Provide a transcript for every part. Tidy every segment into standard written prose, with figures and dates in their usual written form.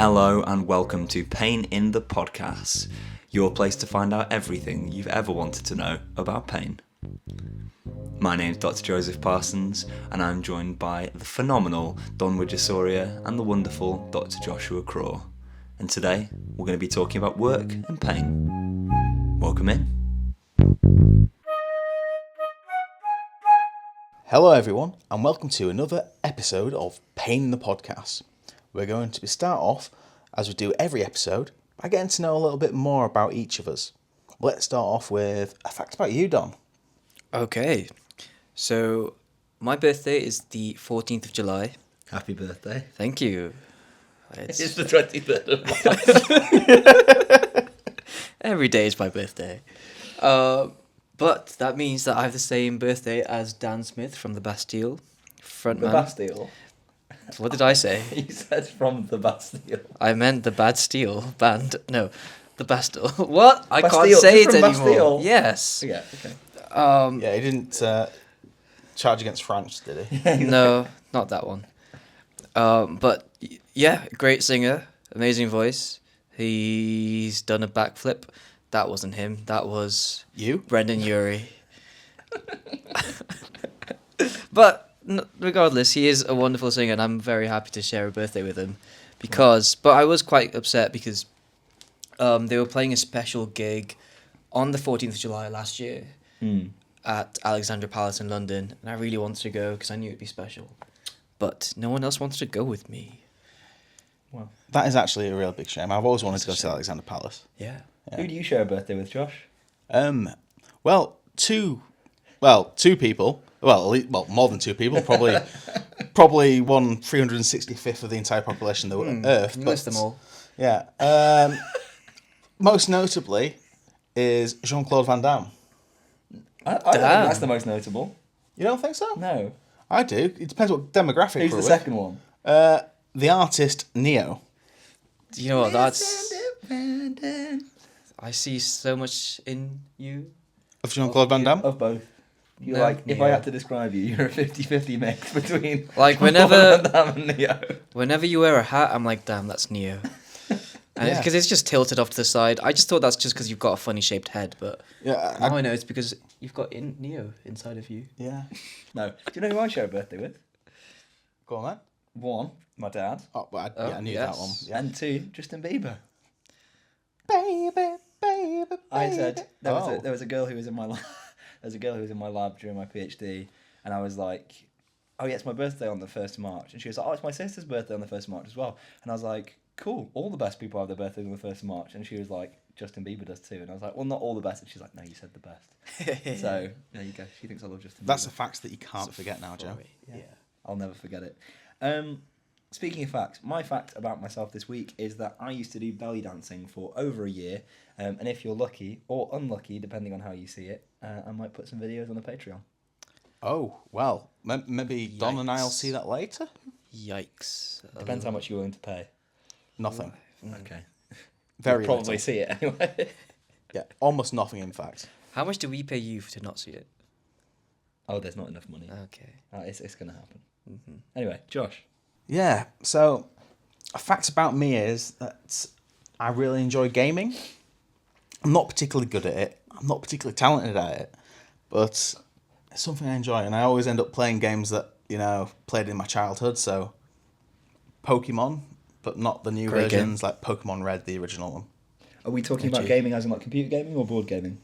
Hello and welcome to Pain in the Podcast, your place to find out everything you've ever wanted to know about pain. My name's Dr. Joseph Parsons and I'm joined by the phenomenal Don Wigesoria and the wonderful Dr. Joshua Craw. And today we're going to be talking about work and pain. Welcome in. Hello everyone and welcome to another episode of Pain in the Podcast. We're going to start off, as we do every episode, by getting to know a little bit more about each of us. Let's start off with a fact about you, Don. Okay, so my birthday is the 14th of July. Happy birthday. Thank you. It's the 23rd of March. Every day is my birthday. But that means that I have the same birthday as Dan Smith from the Bastille. Frontman. The Bastille? What did I say? You said from the Bastille. I meant the Bad Steel band. No, the Bastille. What? I Bastille. can't say it From anymore. Bastille? Yes. Yeah, okay. Yeah, he didn't charge against France, did he? No, not that one. But yeah, great singer, amazing voice. He's done a backflip. That wasn't him. That was You? Brendan Urie. But regardless, he is a wonderful singer, and I'm very happy to share a birthday with him. But I was quite upset because they were playing a special gig on the 14th of July last year at Alexandra Palace in London, and I really wanted to go because I knew it'd be special. But no one else wanted to go with me. Well, that is actually a real big shame. I've always wanted to go to Alexandra Palace. Yeah. Who do you share a birthday with, Josh? Two people. Well, more than two people. Probably 365th of the entire population of the Earth. You list them all. Yeah. Most notably is Jean-Claude Van Damme. I don't think that's the most notable. You don't think so? No. I do. It depends what demographic Who's we're the with. second one? The artist Neo. Do you know what? That's... I see so much in you. Of Jean-Claude Van Damme? Of both. You're No, like, if Neo. I had to describe you, you're a 50-50 mix between Like, Van Damme and Neo. Whenever you wear a hat, I'm like, damn, that's Neo. And Yeah. because it's just tilted off to the side. I just thought that's just because you've got a funny shaped head, but Yeah. now I know it's because you've got Neo inside of you. Yeah. No. Do you know who I share a birthday with? Go on then. One, my dad. Oh, well, I knew yes. that one. Yeah. And two, Justin Bieber. Baby. I said there Oh. was a girl who was in my lab. There was a girl who was in my lab during my PhD, and I was like, "Oh yeah, it's my birthday on the 1st of March." And she was like, "Oh, it's my sister's birthday on the 1st of March as well." And I was like, "Cool, all the best people have their birthdays on the 1st of March." And she was like, "Justin Bieber does too." And I was like, "Well, not all the best." And she's like, "No, you said the best." So there you go. She thinks I love Justin Bieber. That's a fact that you can't forget now, Joe. Yeah. I'll never forget it. Speaking of facts, my fact about myself this week is that I used to do belly dancing for over a year. And if you're lucky, or unlucky, depending on how you see it, I might put some videos on the Patreon. Oh, well, maybe Don and I will see that later? Yikes. Depends how much you're willing to pay. Nothing. Okay. Very You'll probably little. see it anyway. Yeah, almost nothing, in fact. How much do we pay you to not see it? Oh, there's not enough money. Okay. It's going to happen. Mm-hmm. Anyway, Josh. Yeah, so a fact about me is that I really enjoy gaming. I'm not particularly good at it. I'm not particularly talented at it. But it's something I enjoy. And I always end up playing games that, played in my childhood. So Pokemon, but not the new Great versions, like Pokemon Red, the original one. Are we talking about Gee. gaming as in like computer gaming or board gaming?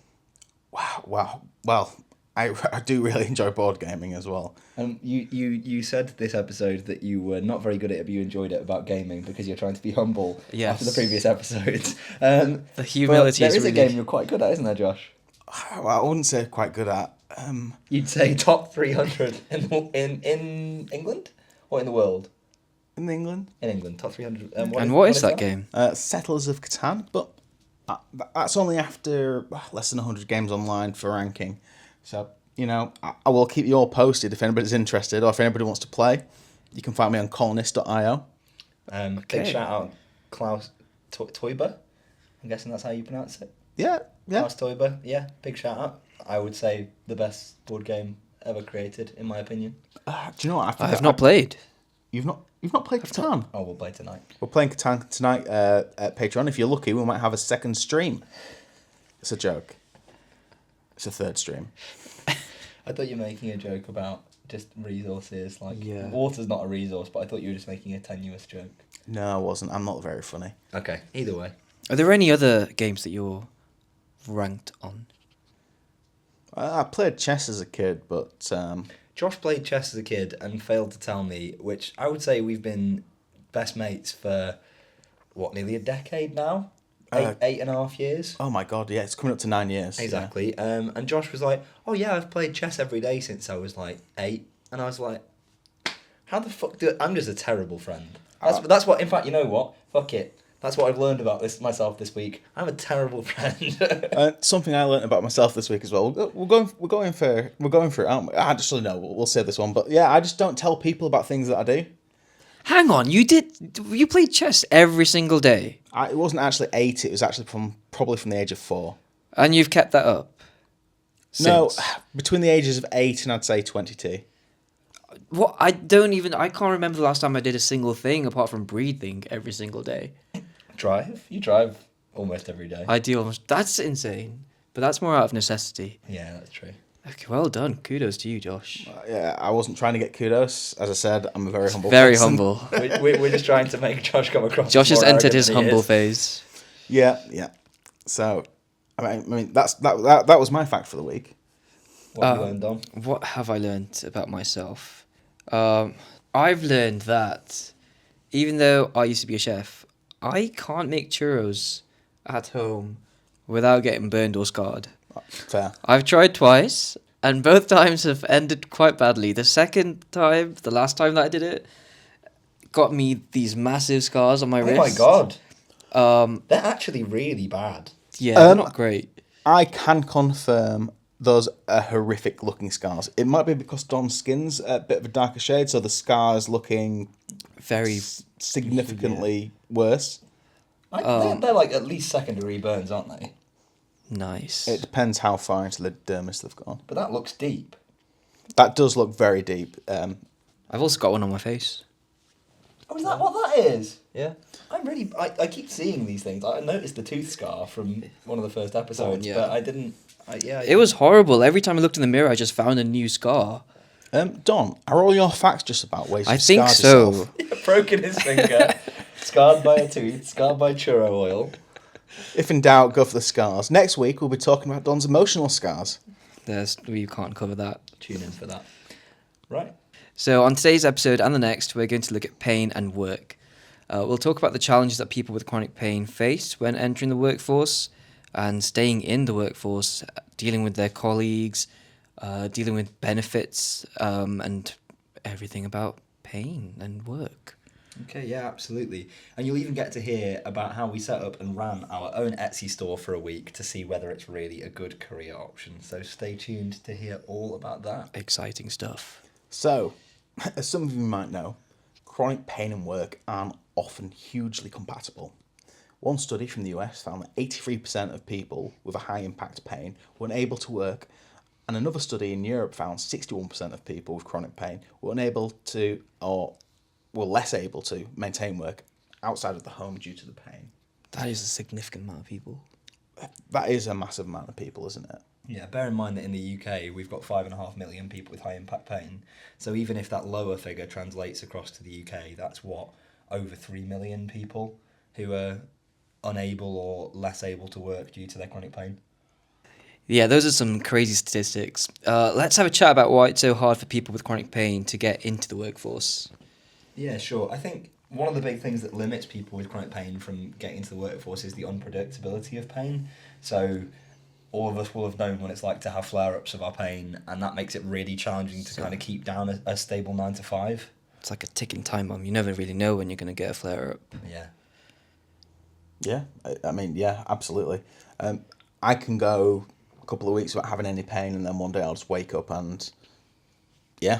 Wow. Well, I do really enjoy board gaming as well. You said this episode that you were not very good at it, but you enjoyed it about gaming because you're trying to be humble Yes. after the previous episodes. The humility but is there is a really... game you're quite good at, isn't there, Josh? Well, I wouldn't say quite good at. You'd say top 300 in England or in the world? In England. In England, top 300. And what is that game? Settlers of Catan, but that's only after less than 100 games online for ranking. So, I will keep you all posted if anybody's interested or if anybody wants to play. You can find me on colonist.io. Big shout out Klaus Teuber. I'm guessing that's how you pronounce it. Yeah. Klaus Teuber, yeah, big shout out. I would say the best board game ever created, in my opinion. Do you know what? I have not played. You've not played Catan? Oh, we'll play tonight. We're playing Catan tonight at Patreon. If you're lucky, we might have a second stream. It's a joke. It's a third stream. I thought you were making a joke about just resources. Like, Yeah. water's not a resource, but I thought you were just making a tenuous joke. No, I wasn't. I'm not very funny. Okay, either way. Are there any other games that you're ranked on? I played chess as a kid, but Josh played chess as a kid and failed to tell me, which I would say we've been best mates for, nearly a decade now? 8.5 years? oh my god, yeah, it's coming up to 9 years. Exactly. And Josh was like, oh yeah, I've played chess every day since I was like 8. And I was like, how the fuck I'm just a terrible friend. That's what, in fact, you know what? Fuck it. That's what I've learned about myself this week. I'm a terrible friend. Something I learned about myself this week as well. We're going for it, aren't we? Actually, no, we'll save this one. But yeah, I just don't tell people about things that I do. Hang on, you played chess every single day? It wasn't actually 8. It was actually probably from the age of 4. And you've kept that up? No, since? between the ages of 8 and I'd say 22. What? I can't remember the last time I did a single thing apart from breathing every single day. Drive? You drive almost every day. I do almost. That's insane. But that's more out of necessity. Yeah, that's true. Okay, well done. Kudos to you, Josh. Yeah, I wasn't trying to get kudos. As I said, I'm a very humble Very person. humble. We're just trying to make Josh come across. Josh has more entered arrogant his than he humble is. phase. Yeah. So, I mean that was my fact for the week. What have you learned, Dom? What have I learned about myself? I've learned that even though I used to be a chef, I can't make churros at home without getting burned or scarred. Fair. I've tried twice, and both times have ended quite badly. The second time, the last time that I did it, got me these massive scars on my Oh wrist. my god. They're actually really bad. Yeah, they're not great. I can confirm those are horrific looking scars. It might be because Don's skin's a bit of a darker shade, so the scar's looking Very. significantly worse. They're like at least secondary burns, aren't they? Nice. It depends how far into the dermis they've gone. But that looks deep. That does look very deep. I've also got one on my face. Oh, is that what that is? Yeah. I keep seeing these things. I noticed the tooth scar from one of the first episodes, yeah. but I didn't. It was horrible. Every time I looked in the mirror, I just found a new scar. Don, are all your facts just about ways I you've think scarred so. yourself? Broken his finger, scarred by a tooth, scarred by churro oil. If in doubt, go for the scars. Next week, we'll be talking about Don's emotional scars. We can't cover that. Tune in for that. Right. So on today's episode and the next, we're going to look at pain and work. We'll talk about the challenges that people with chronic pain face when entering the workforce and staying in the workforce, dealing with their colleagues, dealing with benefits, and everything about pain and work. Okay, yeah, absolutely. And you'll even get to hear about how we set up and ran our own Etsy store for a week to see whether it's really a good career option. So stay tuned to hear all about that. Exciting stuff. So, as some of you might know, chronic pain and work aren't often hugely compatible. One study from the US found that 83% of people with a high impact pain were unable to work, and another study in Europe found 61% of people with chronic pain were unable to, or were less able to, maintain work outside of the home due to the pain. That is a significant amount of people. That is a massive amount of people, isn't it? Yeah, bear in mind that in the UK we've got 5.5 million people with high impact pain. So even if that lower figure translates across to the UK, that's over 3 million people who are unable or less able to work due to their chronic pain. Yeah, those are some crazy statistics. Let's have a chat about why it's so hard for people with chronic pain to get into the workforce. Yeah, sure. I think one of the big things that limits people with chronic pain from getting into the workforce is the unpredictability of pain. So all of us will have known what it's like to have flare-ups of our pain, and that makes it really challenging to kind of keep down a stable 9 to 5. It's like a ticking time bomb. You never really know when you're going to get a flare-up. Yeah. Yeah, I mean, yeah, absolutely. I can go a couple of weeks without having any pain, and then one day I'll just wake up and, yeah,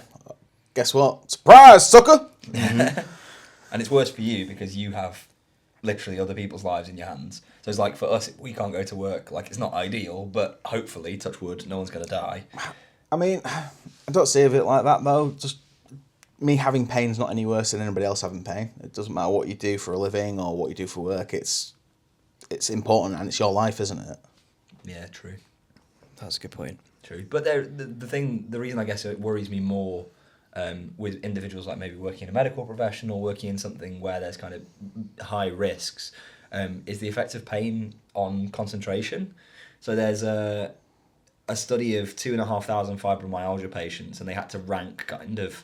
guess what? Surprise, sucker! Mm-hmm. And it's worse for you because you have literally other people's lives in your hands. So it's like for us, we can't go to work. Like, it's not ideal, but hopefully, touch wood, no one's going to die. I mean, I don't see it like that, though. Just me having pain is not any worse than anybody else having pain. It doesn't matter what you do for a living or what you do for work. It's important and it's your life, isn't it? Yeah, true. That's a good point. True. But the reason I guess it worries me more with individuals like maybe working in a medical profession or working in something where there's kind of high risks is the effect of pain on concentration. So there's a study of 2,500 fibromyalgia patients, and they had to rank kind of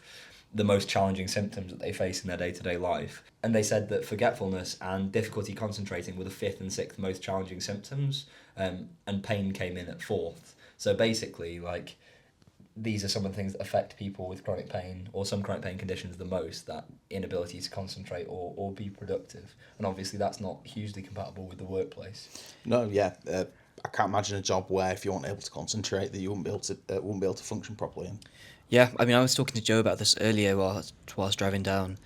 the most challenging symptoms that they face in their day-to-day life. And they said that forgetfulness and difficulty concentrating were the 5th and 6th most challenging symptoms, and pain came in at 4th. So basically, like, these are some of the things that affect people with chronic pain or some chronic pain conditions the most, that inability to concentrate or be productive. And obviously that's not hugely compatible with the workplace. No, yeah. I can't imagine a job where if you weren't able to concentrate that you wouldn't be able to function properly in. Yeah, I mean, I was talking to Joe about this earlier whilst driving down.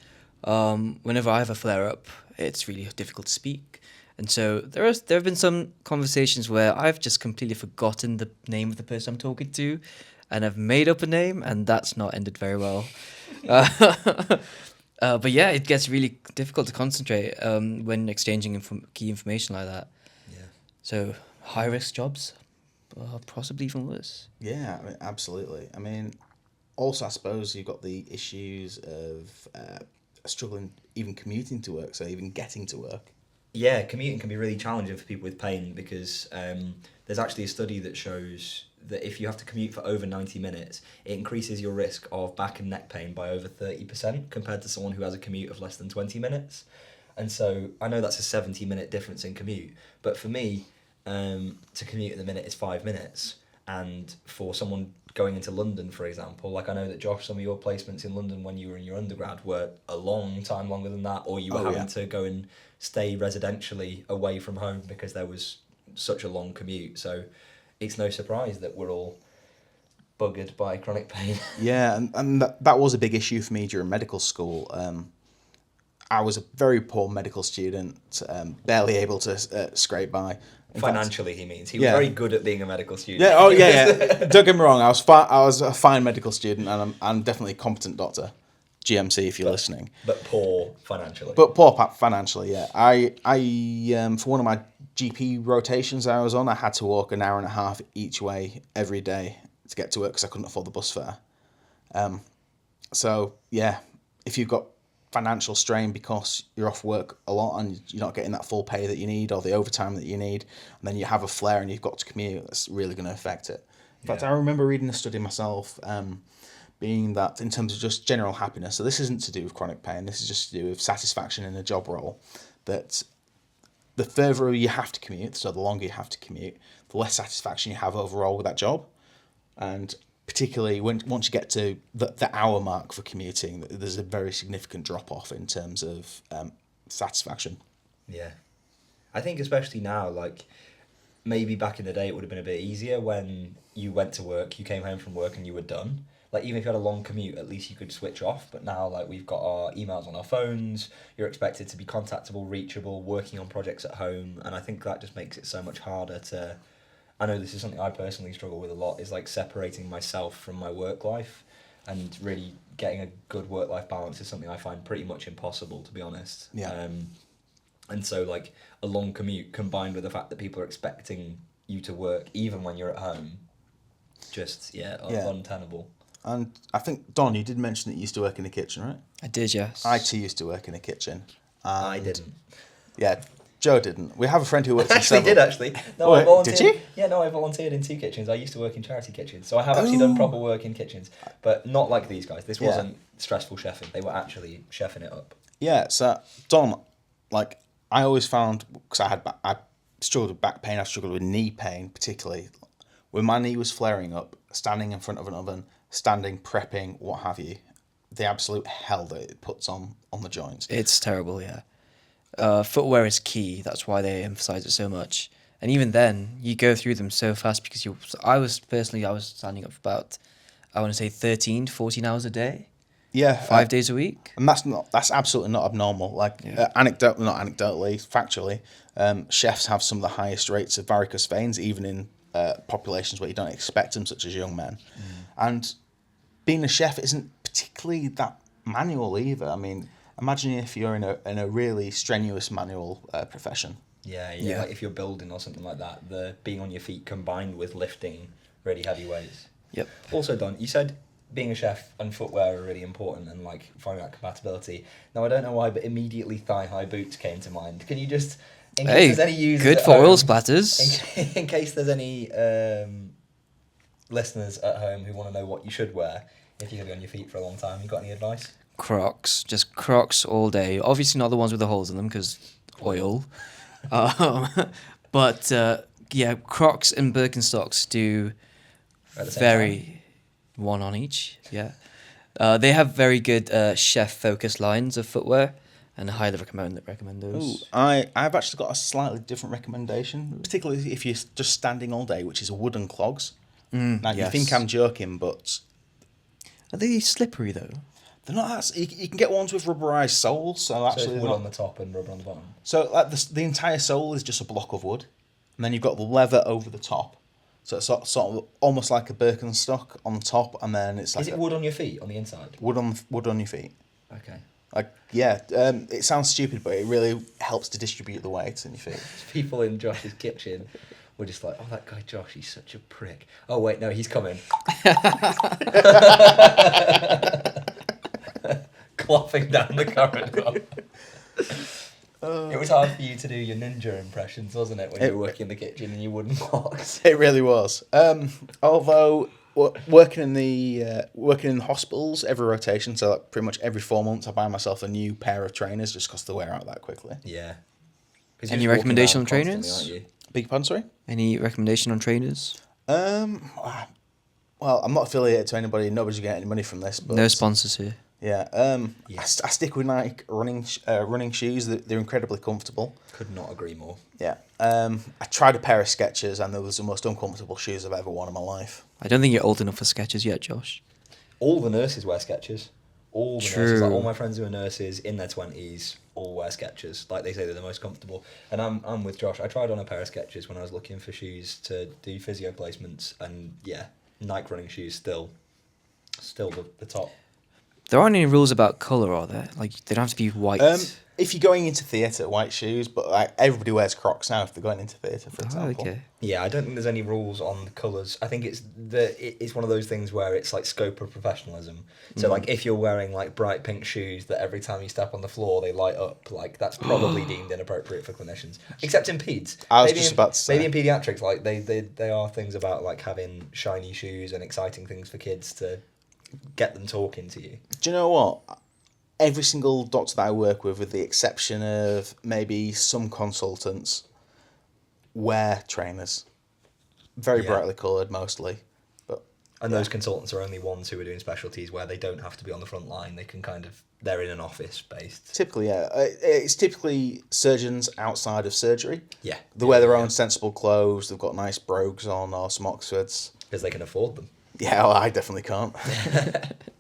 Whenever I have a flare-up, it's really difficult to speak. And so there have been some conversations where I've just completely forgotten the name of the person I'm talking to, and I've made up a name, and that's not ended very well. But yeah, it gets really difficult to concentrate when exchanging key information like that. Yeah. So high-risk jobs are possibly even worse. Yeah, I mean, absolutely. I mean, also I suppose you've got the issues of struggling even commuting to work, so even getting to work. Yeah, commuting can be really challenging for people with pain because there's actually a study that shows that if you have to commute for over 90 minutes, it increases your risk of back and neck pain by over 30% compared to someone who has a commute of less than 20 minutes. And so I know that's a 70-minute difference in commute, but for me, to commute at the minute is 5 minutes. And for someone going into London, for example, like I know that Josh, some of your placements in London when you were in your undergrad were a long time longer than that, or you were having to go and stay residentially away from home because there was such a long commute. So it's no surprise that we're all buggered by chronic pain. Yeah, and that was a big issue for me during medical school. I was a very poor medical student, barely able to scrape by. Financially, he means. He was very good at being a medical student. Yeah, oh yeah. Don't get me wrong, I was a fine medical student, and I'm definitely a competent doctor. GMC, if you're listening. But poor financially. Financially, yeah. I for one of my GP rotations I was on, I had to walk an hour and a half each way every day to get to work because I couldn't afford the bus fare. So yeah, if you've got financial strain because you're off work a lot and you're not getting that full pay that you need or the overtime that you need, and then you have a flare and you've got to commute, that's really going to affect it. In fact, I remember reading a study myself, being that in terms of just general happiness, so this isn't to do with chronic pain, this is just to do with satisfaction in a job role, that the further you have to commute, so the longer you have to commute, the less satisfaction you have overall with that job. And particularly once you get to the hour mark for commuting, there's a very significant drop-off in terms of satisfaction. Yeah. I think especially now, like, maybe back in the day it would have been a bit easier when you went to work, you came home from work and you were done. Like, even if you had a long commute, at least you could switch off. But now, like, we've got our emails on our phones, you're expected to be contactable, reachable, working on projects at home, and I think that just makes it so much harder to... I know this is something I personally struggle with a lot, is like separating myself from my work life, and really getting a good work-life balance is something I find pretty much impossible, to be honest. Yeah. And so, like, a long commute combined with the fact that people are expecting you to work even when you're at home, just, untenable. And I think, Don, you did mention that you used to work in the kitchen, right? I did, yes. I too used to work in a kitchen. I didn't. Yeah, Joe didn't. We have a friend who works in actually several. did, actually. No, Oh, I volunteered. did you? Yeah, no, I volunteered in 2 kitchens. I used to work in charity kitchens. So I have actually done proper work in kitchens, but not like these guys. This wasn't stressful chefing. They were actually chefing it up. Yeah, so, Don, like, I always found, because I struggled with back pain, I struggled with knee pain, particularly. When my knee was flaring up, standing in front of an oven, standing, prepping, what have you, the absolute hell that it puts on the joints. It's terrible, yeah. Footwear is key. That's why they emphasize it so much. And even then, you go through them so fast because I was standing up for about, I want to say 13, 14 hours a day. Yeah. 5 days a week. And that's absolutely not abnormal. Like, not anecdotally, factually, chefs have some of the highest rates of varicose veins, even in populations where you don't expect them, such as young men. And being a chef isn't particularly that manual either. I mean, imagine if you're in a really strenuous manual profession. Yeah. Like if you're building or something like that, the being on your feet combined with lifting really heavy weights. Yep. Also, Don, you said being a chef and footwear are really important and like finding that compatibility. Now, I don't know why, but immediately thigh-high boots came to mind. Can you just, in case there's any users good at for home, oil splatters. in case there's any listeners at home who want to know what you should wear if you're going to be on your feet for a long time, you got any advice? Crocs, just Crocs all day. Obviously not the ones with the holes in them because oil. But yeah, Crocs and Birkenstocks do At the same very one on each. Yeah, they have very good chef-focused lines of footwear, and I highly recommend Ooh, those. I've actually got a slightly different recommendation, particularly if you're just standing all day, which is wooden clogs. Now, you Yes. think I'm joking, but Are they slippery though? they're not that... You can get ones with rubberized soles, so So actually... it's they're wood not- on the top and rubber on the bottom. So like the entire sole is just a block of wood, and then you've got the leather over the top. So it's sort of almost like a Birkenstock on the top, and then it's like Is it wood on your feet on the inside? wood on your feet. Okay. Like it sounds stupid, but it really helps to distribute the weight in your feet. People in Josh's kitchen were just like, oh, that guy Josh, he's such a prick. Oh, wait, no, he's coming. Clopping down the corridor. It was hard for you to do your ninja impressions, wasn't it, when you were working in the kitchen and you wouldn't box? It really was. Although working in the hospitals every rotation, so like pretty much every 4 months, I buy myself a new pair of trainers just because they wear out that quickly. Yeah. Any recommendation on trainers? Aren't you? Big pardon, sorry? Any recommendation on trainers? Well, I'm not affiliated to anybody. Nobody's getting any money from this. But No sponsors here. Yeah. Yeah. I stick with Nike running shoes. They're incredibly comfortable. Could not agree more. Yeah. I tried a pair of Skechers, and they was the most uncomfortable shoes I've ever worn in my life. I don't think you're old enough for Skechers yet, Josh. All the nurses wear Skechers. All the True. nurses, like all my friends who are nurses in their 20s, all wear Skechers. Like they say, they're the most comfortable. And I'm with Josh. I tried on a pair of Skechers when I was looking for shoes to do physio placements, and yeah, Nike running shoes still the top. There aren't any rules about colour, are there? Like, they don't have to be white. If you're going into theatre, white shoes, but like everybody wears Crocs now if they're going into theatre, for Oh, example. okay. Yeah, I don't think there's any rules on the colours. I think it's one of those things where it's like scope of professionalism. So like if you're wearing like bright pink shoes that every time you step on the floor they light up, like that's probably deemed inappropriate for clinicians. Except in peds. I was Maybe just in- about to say. Maybe in paediatrics, like they are things about like having shiny shoes and exciting things for kids to get them talking to you. Do you know what? Every single doctor that I work with the exception of maybe some consultants, wear trainers. Very Yeah. brightly coloured, mostly. But And those consultants are only ones who are doing specialties where they don't have to be on the front line. They can they're in an office based. typically, yeah. It's typically surgeons outside of surgery. Yeah. They wear their own sensible clothes. They've got nice brogues on or some Oxfords. Because they can afford them. Yeah, well, I definitely can't.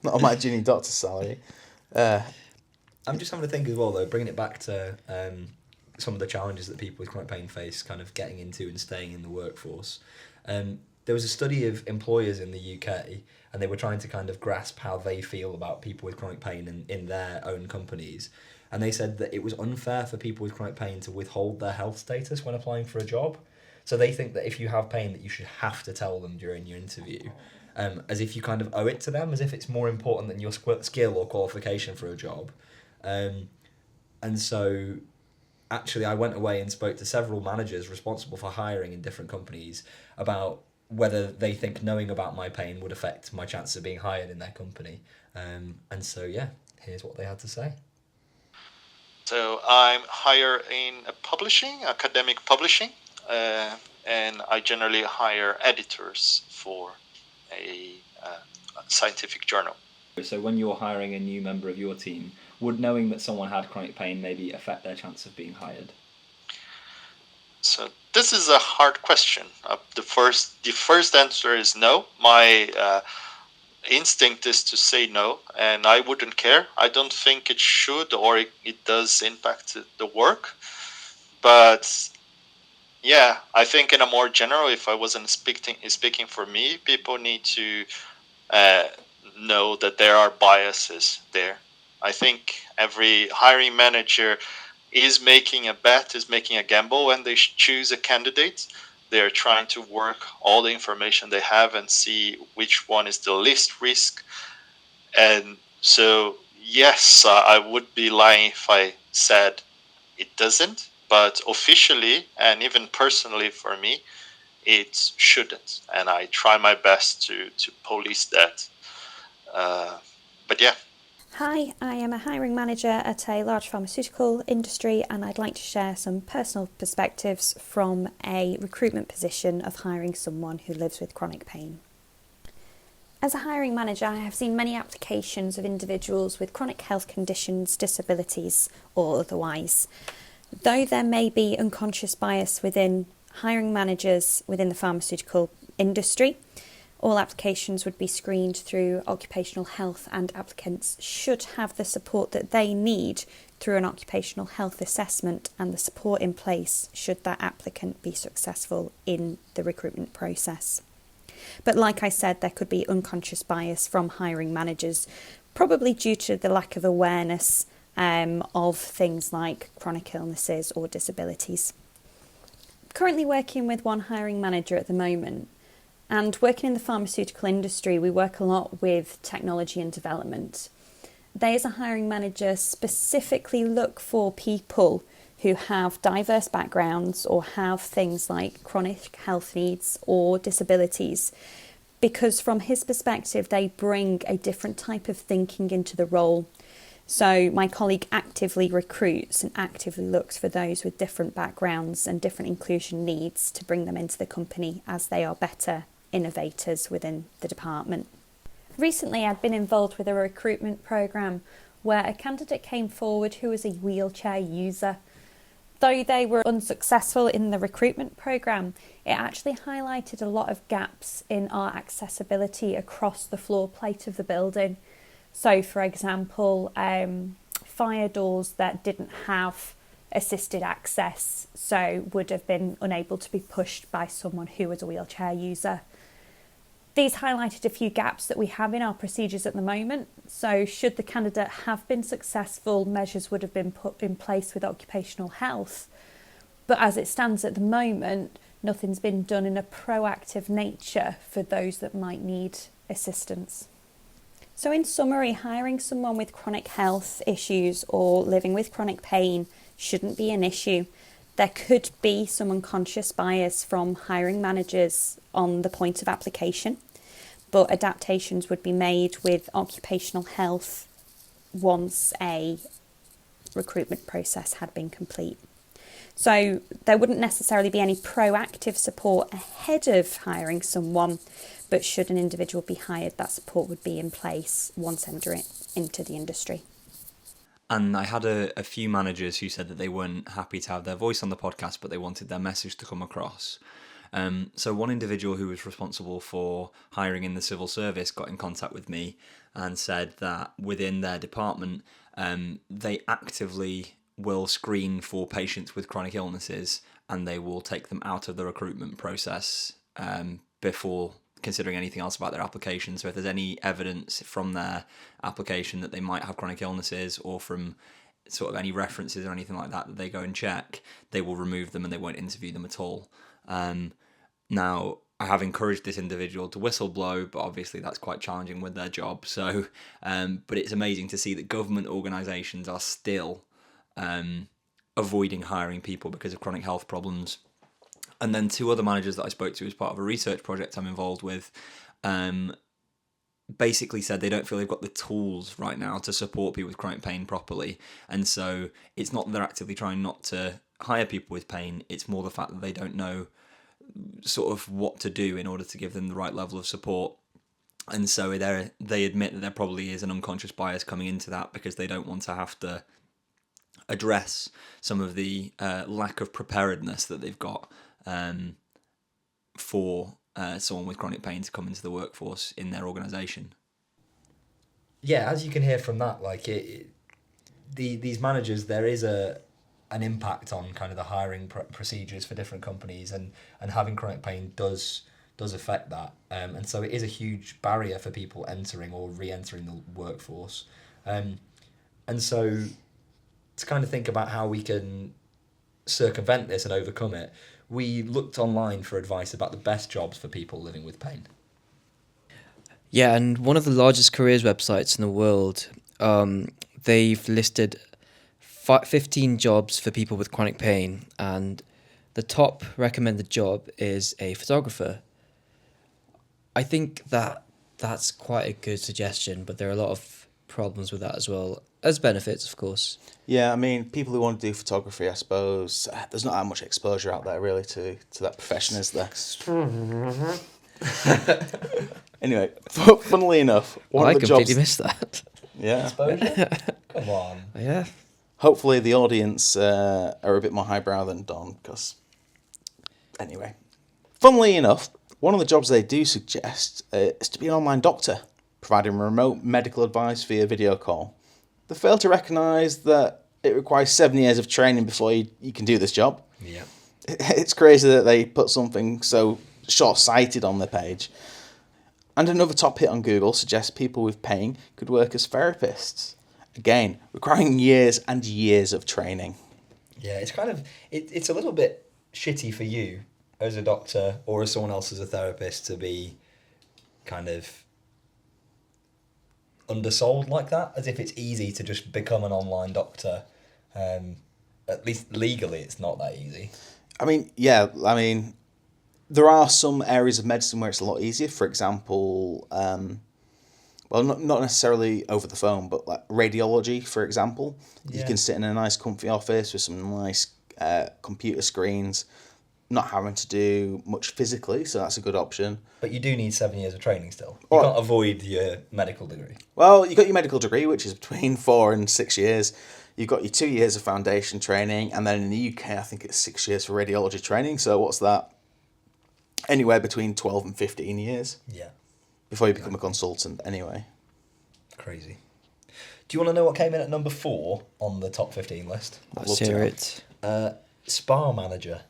Not on my junior doctor's salary. I'm just having to think as well, though, bringing it back to some of the challenges that people with chronic pain face kind of getting into and staying in the workforce. There was a study of employers in the UK, and they were trying to kind of grasp how they feel about people with chronic pain in their own companies. And they said that it was unfair for people with chronic pain to withhold their health status when applying for a job. So they think that if you have pain, that you should have to tell them during your interview, as if you kind of owe it to them, as if it's more important than your skill or qualification for a job. And so actually I went away and spoke to several managers responsible for hiring in different companies about whether they think knowing about my pain would affect my chances of being hired in their company. And so, yeah, here's what they had to say. So I'm higher in publishing, academic publishing, and I generally hire editors for a scientific journal. So when you're hiring a new member of your team, would knowing that someone had chronic pain maybe affect their chance of being hired? So this is a hard question. The first answer is no. My instinct is to say no, and I wouldn't care. I don't think it should, or it does impact the work. But yeah, I think in a more general, if I wasn't speaking for me, people need to know that there are biases there. I think every hiring manager is making a bet, is making a gamble when they choose a candidate. They're trying to work all the information they have and see which one is the least risk. And so, yes, I would be lying if I said it doesn't, but officially and even personally for me, it shouldn't. And I try my best to police that. But yeah. Hi, I am a hiring manager at a large pharmaceutical industry, and I'd like to share some personal perspectives from a recruitment position of hiring someone who lives with chronic pain. As a hiring manager, I have seen many applications of individuals with chronic health conditions, disabilities, or otherwise. Though there may be unconscious bias within hiring managers within the pharmaceutical industry, all applications would be screened through occupational health, and applicants should have the support that they need through an occupational health assessment and the support in place should that applicant be successful in the recruitment process. But like I said, there could be unconscious bias from hiring managers, probably due to the lack of awareness of things like chronic illnesses or disabilities. Currently working with one hiring manager at the moment, and working in the pharmaceutical industry, we work a lot with technology and development. They, as a hiring manager, specifically look for people who have diverse backgrounds or have things like chronic health needs or disabilities, because from his perspective, they bring a different type of thinking into the role. So my colleague actively recruits and actively looks for those with different backgrounds and different inclusion needs to bring them into the company as they are better innovators within the department. Recently, I'd been involved with a recruitment programme where a candidate came forward who was a wheelchair user. Though they were unsuccessful in the recruitment programme, it actually highlighted a lot of gaps in our accessibility across the floor plate of the building. So, for example, fire doors that didn't have assisted access, so would have been unable to be pushed by someone who was a wheelchair user. These highlighted a few gaps that we have in our procedures at the moment. So should the candidate have been successful, measures would have been put in place with occupational health. But as it stands at the moment, nothing's been done in a proactive nature for those that might need assistance. So in summary, hiring someone with chronic health issues or living with chronic pain shouldn't be an issue. There could be some unconscious bias from hiring managers on the point of application, but adaptations would be made with occupational health once a recruitment process had been complete. So there wouldn't necessarily be any proactive support ahead of hiring someone, but should an individual be hired, that support would be in place once entering into the industry. And I had a few managers who said that they weren't happy to have their voice on the podcast, but they wanted their message to come across. So one individual who was responsible for hiring in the civil service got in contact with me and said that within their department, they actively will screen for patients with chronic illnesses, and they will take them out of the recruitment process before considering anything else about their application. So if there's any evidence from their application that they might have chronic illnesses, or from sort of any references or anything like that they go and check, they will remove them and they won't interview them at all. Now, I have encouraged this individual to whistleblow, but obviously that's quite challenging with their job. So, but it's amazing to see that government organisations are still avoiding hiring people because of chronic health problems. And then two other managers that I spoke to as part of a research project I'm involved with basically said they don't feel they've got the tools right now to support people with chronic pain properly. And so it's not that they're actively trying not to hire people with pain, it's more the fact that they don't know sort of what to do in order to give them the right level of support. And so they admit that there probably is an unconscious bias coming into that, because they don't want to have to address some of the lack of preparedness that they've got for someone with chronic pain to come into the workforce in their organisation. Yeah, as you can hear from that, like these managers, there is an impact on kind of the hiring procedures for different companies, and having chronic pain does affect that, and so it is a huge barrier for people entering or re-entering the workforce. And so to kind of think about how we can circumvent this and overcome it, we looked online for advice about the best jobs for people living with pain. Yeah, and one of the largest careers websites in the world, they've listed 15 jobs for people with chronic pain, and the top recommended job is a photographer. I think that's quite a good suggestion, but there are a lot of problems with that as well, as benefits, of course. Yeah, I mean, people who want to do photography, I suppose, there's not that much exposure out there, really, to that profession, is there? Anyway, funnily enough, one I of the completely jobs... missed that. Yeah. Exposure? Come on. Yeah. Hopefully the audience are a bit more highbrow than Don, because... Anyway. Funnily enough, one of the jobs they do suggest is to be an online doctor, providing remote medical advice via video call. They fail to recognise that it requires 7 years of training before you can do this job. Yeah. It's crazy that they put something so short-sighted on their page. And another top hit on Google suggests people with pain could work as therapists. Again, requiring years and years of training. Yeah, it's kind of... It's a little bit shitty for you as a doctor or as someone else as a therapist to be kind of undersold like that, as if it's easy to just become an online doctor. At least legally, it's not that easy. I mean, there are some areas of medicine where it's a lot easier. For example, not necessarily over the phone, but like radiology, for example. Yeah. You can sit in a nice comfy office with some nice computer screens, not having to do much physically, so that's a good option. But you do need 7 years of training still. You can't avoid your medical degree. Well, you got your medical degree, which is between 4 and 6 years. You've got your 2 years of foundation training, and then in the UK, I think it's 6 years for radiology training. So what's that? Anywhere between 12 and 15 years. Yeah. Before you become a consultant, anyway. Crazy. Do you want to know what came in at number 4 on the top 15 list? Let's hear it. Spa manager.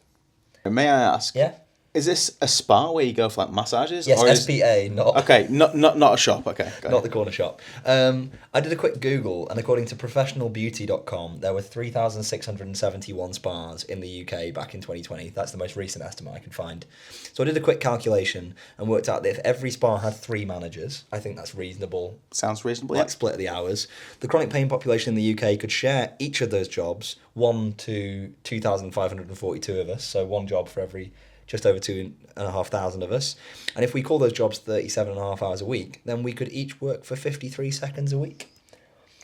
May I ask? Yeah. Is this a spa where you go for like massages? Yes, or is... SPA, not... Okay, not a shop, okay. Not the corner shop. I did a quick Google, and according to professionalbeauty.com, there were 3,671 spas in the UK back in 2020. That's the most recent estimate I could find. So I did a quick calculation and worked out that if every spa had 3 managers, I think that's reasonable. Sounds reasonable, Like yeah. split the hours. The chronic pain population in the UK could share each of those jobs, 1 to 2,542 of us, so one job for every just over 2,500 of us. And if we call those jobs 37.5 hours a week, then we could each work for 53 seconds a week.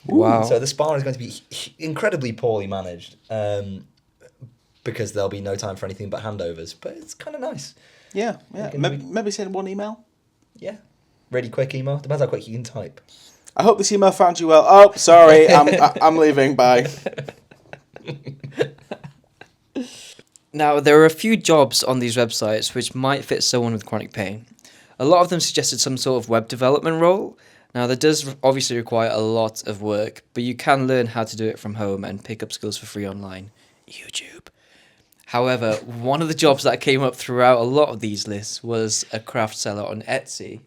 Wow. So the spa is going to be incredibly poorly managed because there'll be no time for anything but handovers. But it's kind of nice. Yeah. can Maybe send one email. Yeah. Really quick email. Depends how quick you can type. I hope this email found you well. Oh, sorry, I'm leaving. Bye. Now, there are a few jobs on these websites which might fit someone with chronic pain. A lot of them suggested some sort of web development role. Now, that does obviously require a lot of work, but you can learn how to do it from home and pick up skills for free online. YouTube. However, one of the jobs that came up throughout a lot of these lists was a craft seller on Etsy.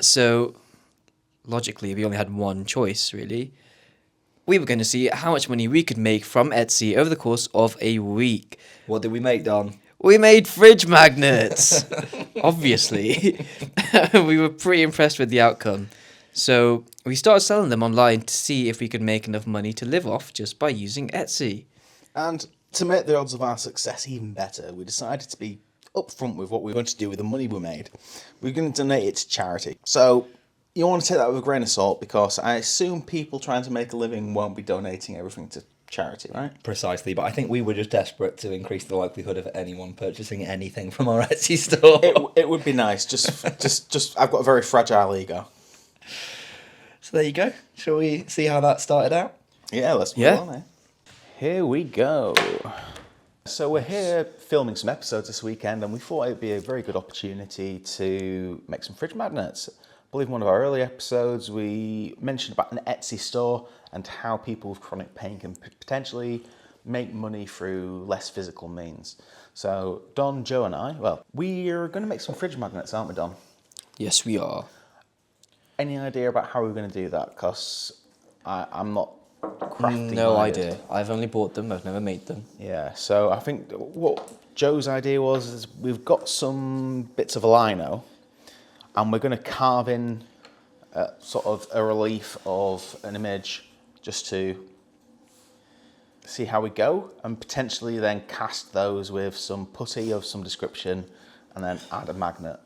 So, logically, we only had one choice, really. We were going to see how much money we could make from Etsy over the course of a week. What did we make, Don? We made fridge magnets, obviously. We were pretty impressed with the outcome. So we started selling them online to see if we could make enough money to live off just by using Etsy. And to make the odds of our success even better, we decided to be upfront with what we were going to do with the money we made. We're going to donate it to charity. So you want to take that with a grain of salt, because I assume people trying to make a living won't be donating everything to charity, right? Precisely, but I think we were just desperate to increase the likelihood of anyone purchasing anything from our Etsy store. It would be nice. Just I've got a very fragile ego. So there you go. Shall we see how that started out? Yeah, let's move on, eh? Here we go. So we're here filming some episodes this weekend, and we thought it'd be a very good opportunity to make some fridge magnets. I believe in one of our early episodes we mentioned about an Etsy store and how people with chronic pain can potentially make money through less physical means. So Don, Joe and I, we're going to make some fridge magnets, aren't we, Don? Yes, we are. Any idea about how we're going to do that? Because I'm not crafty. No idea. I've only bought them. I've never made them. Yeah, so I think what Joe's idea was is we've got some bits of lino, and we're going to carve in sort of a relief of an image just to see how we go, and potentially then cast those with some putty of some description, and then add a magnet.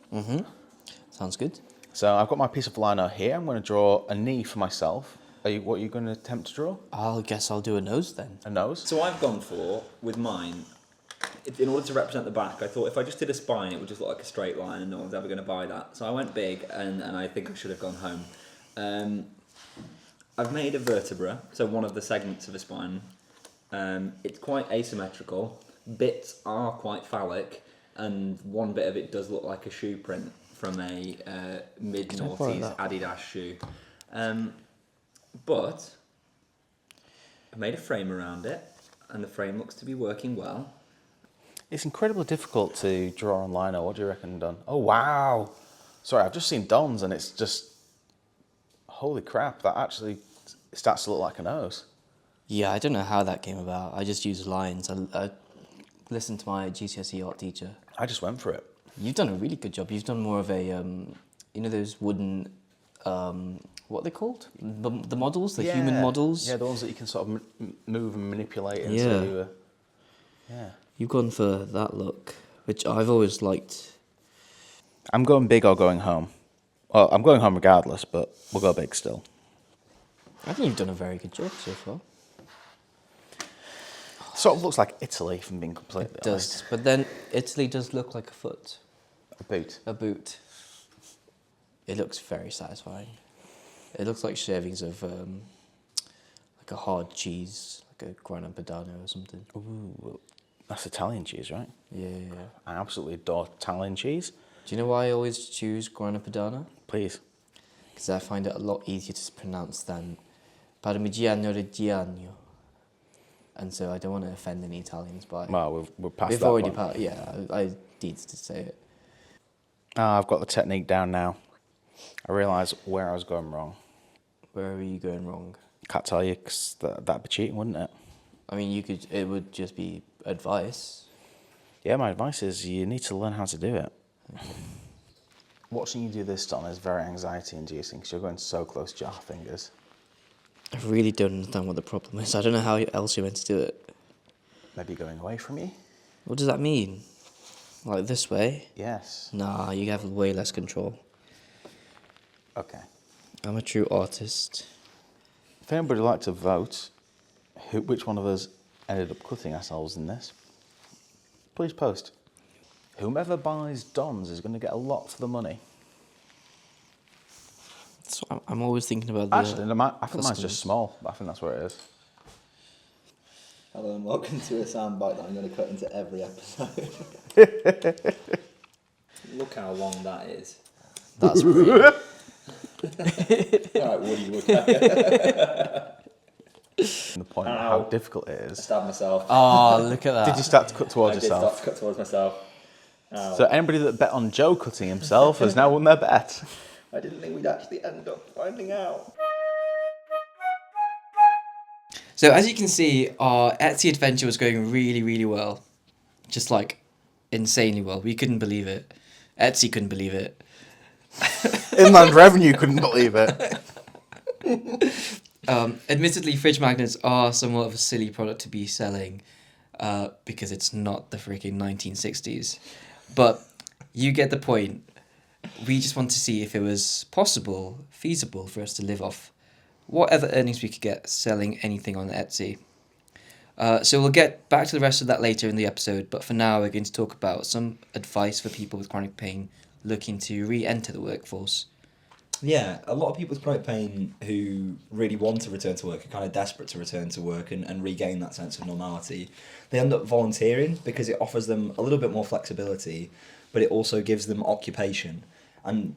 Sounds good. So I've got my piece of lino here. I'm going to draw a knee for myself. What are you going to attempt to draw? I'll guess I'll do a nose then. A nose? So I've gone for, with mine, in order to represent the back, I thought if I just did a spine, it would just look like a straight line and no one's ever going to buy that. So I went big, and I think I should have gone home. I've made a vertebra, so one of the segments of a spine. It's quite asymmetrical. Bits are quite phallic, and one bit of it does look like a shoe print from a mid-noughties Adidas shoe. But I made a frame around it, and the frame looks to be working well. It's incredibly difficult to draw on lino. What do you reckon, Don? Oh, wow. Sorry, I've just seen Don's, and it's just... Holy crap, that actually starts to look like a nose. Yeah, I don't know how that came about. I just used lines. I listened to my GCSE art teacher. I just went for it. You've done a really good job. You've done more of a, you know, those wooden, what are they called? The models, the human models. Yeah, the ones that you can sort of move and manipulate into. Yeah. You've gone for that look, which I've always liked. I'm going big or going home. Well, I'm going home regardless, but we'll go big still. I think you've done a very good job so far. Sort of looks like Italy, if I'm being completely It honest. does, but then Italy does look like a foot. A boot. A boot. It looks very satisfying. It looks like shavings of like a hard cheese, like a Grana Padano or something. Ooh, that's Italian cheese, right? Yeah. I absolutely adore Italian cheese. Do you know why I always choose Grana Padano? Please. Because I find it a lot easier to pronounce than Parmigiano Reggiano. And so I don't want to offend any Italians by... Well, we're past We've that already point. I needed to say it. I've got the technique down now. I realise where I was going wrong. Where are you going wrong? Can't tell you, because that'd be cheating, wouldn't it? I mean, it would just be advice. Yeah, my advice is you need to learn how to do it. Watching you do this, Don, is very anxiety-inducing because you're going so close to your fingers. I really don't understand what the problem is. I don't know how else you're meant to do it. Maybe going away from you? What does that mean? Like this way? Yes. Nah, you have way less control. Okay. I'm a true artist. If anybody would like to vote which one of us ended up cutting ourselves in this, please post. Whomever buys Don's is going to get a lot for the money. So I'm always thinking about the... Actually, no, I think mine's customers. just small. I think that's where it is. Hello and welcome to a soundbite that I'm going to cut into every episode. Look how long that is. That's great. Alright, Woody Woodpecker. The point of how difficult it I is. stabbed myself. Oh, look at that. Did you start to cut towards I did yourself? start to cut towards myself. Ow. So anybody that bet on Joe cutting himself has now won their bet. I didn't think we'd actually end up finding out. So as you can see, our Etsy adventure was going really, really well. Just like insanely well. We couldn't believe it. Etsy couldn't believe it. Inland Revenue couldn't believe it. Admittedly, fridge magnets are somewhat of a silly product to be selling because it's not the freaking 1960s. But you get the point. We just want to see if it was possible, feasible for us to live off whatever earnings we could get selling anything on Etsy. So we'll get back to the rest of that later in the episode, but for now we're going to talk about some advice for people with chronic pain looking to re-enter the workforce. Yeah, a lot of people with chronic pain who really want to return to work are kind of desperate to return to work and regain that sense of normality. They end up volunteering because it offers them a little bit more flexibility, but it also gives them occupation. And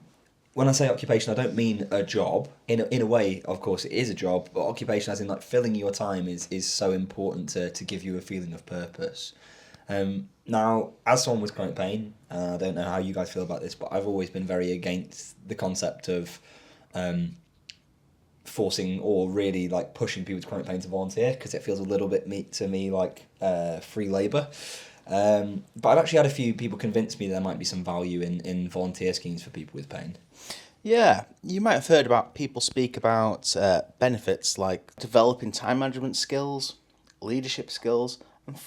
when I say occupation, I don't mean a job. In a way, of course, it is a job, but occupation as in like filling your time is so important to give you a feeling of purpose. Now, as someone with chronic pain, I don't know how you guys feel about this, but I've always been very against the concept of forcing or really like pushing people with chronic pain to volunteer, because it feels a little bit to me like free labour. But I've actually had a few people convince me there might be some value in volunteer schemes for people with pain. Yeah, you might have heard about people speak about benefits like developing time management skills, leadership skills, and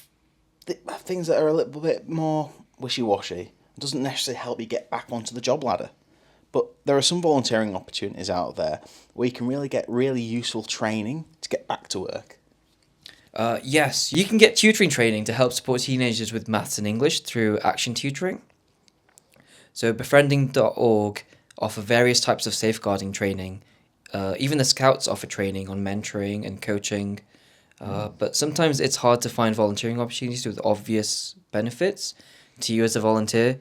things that are a little bit more wishy-washy. It doesn't necessarily help you get back onto the job ladder. But there are some volunteering opportunities out there where you can really get really useful training to get back to work. Yes, you can get tutoring training to help support teenagers with maths and English through Action Tutoring. So befriending.org offer various types of safeguarding training. Even the Scouts offer training on mentoring and coaching. But sometimes it's hard to find volunteering opportunities with obvious benefits to you as a volunteer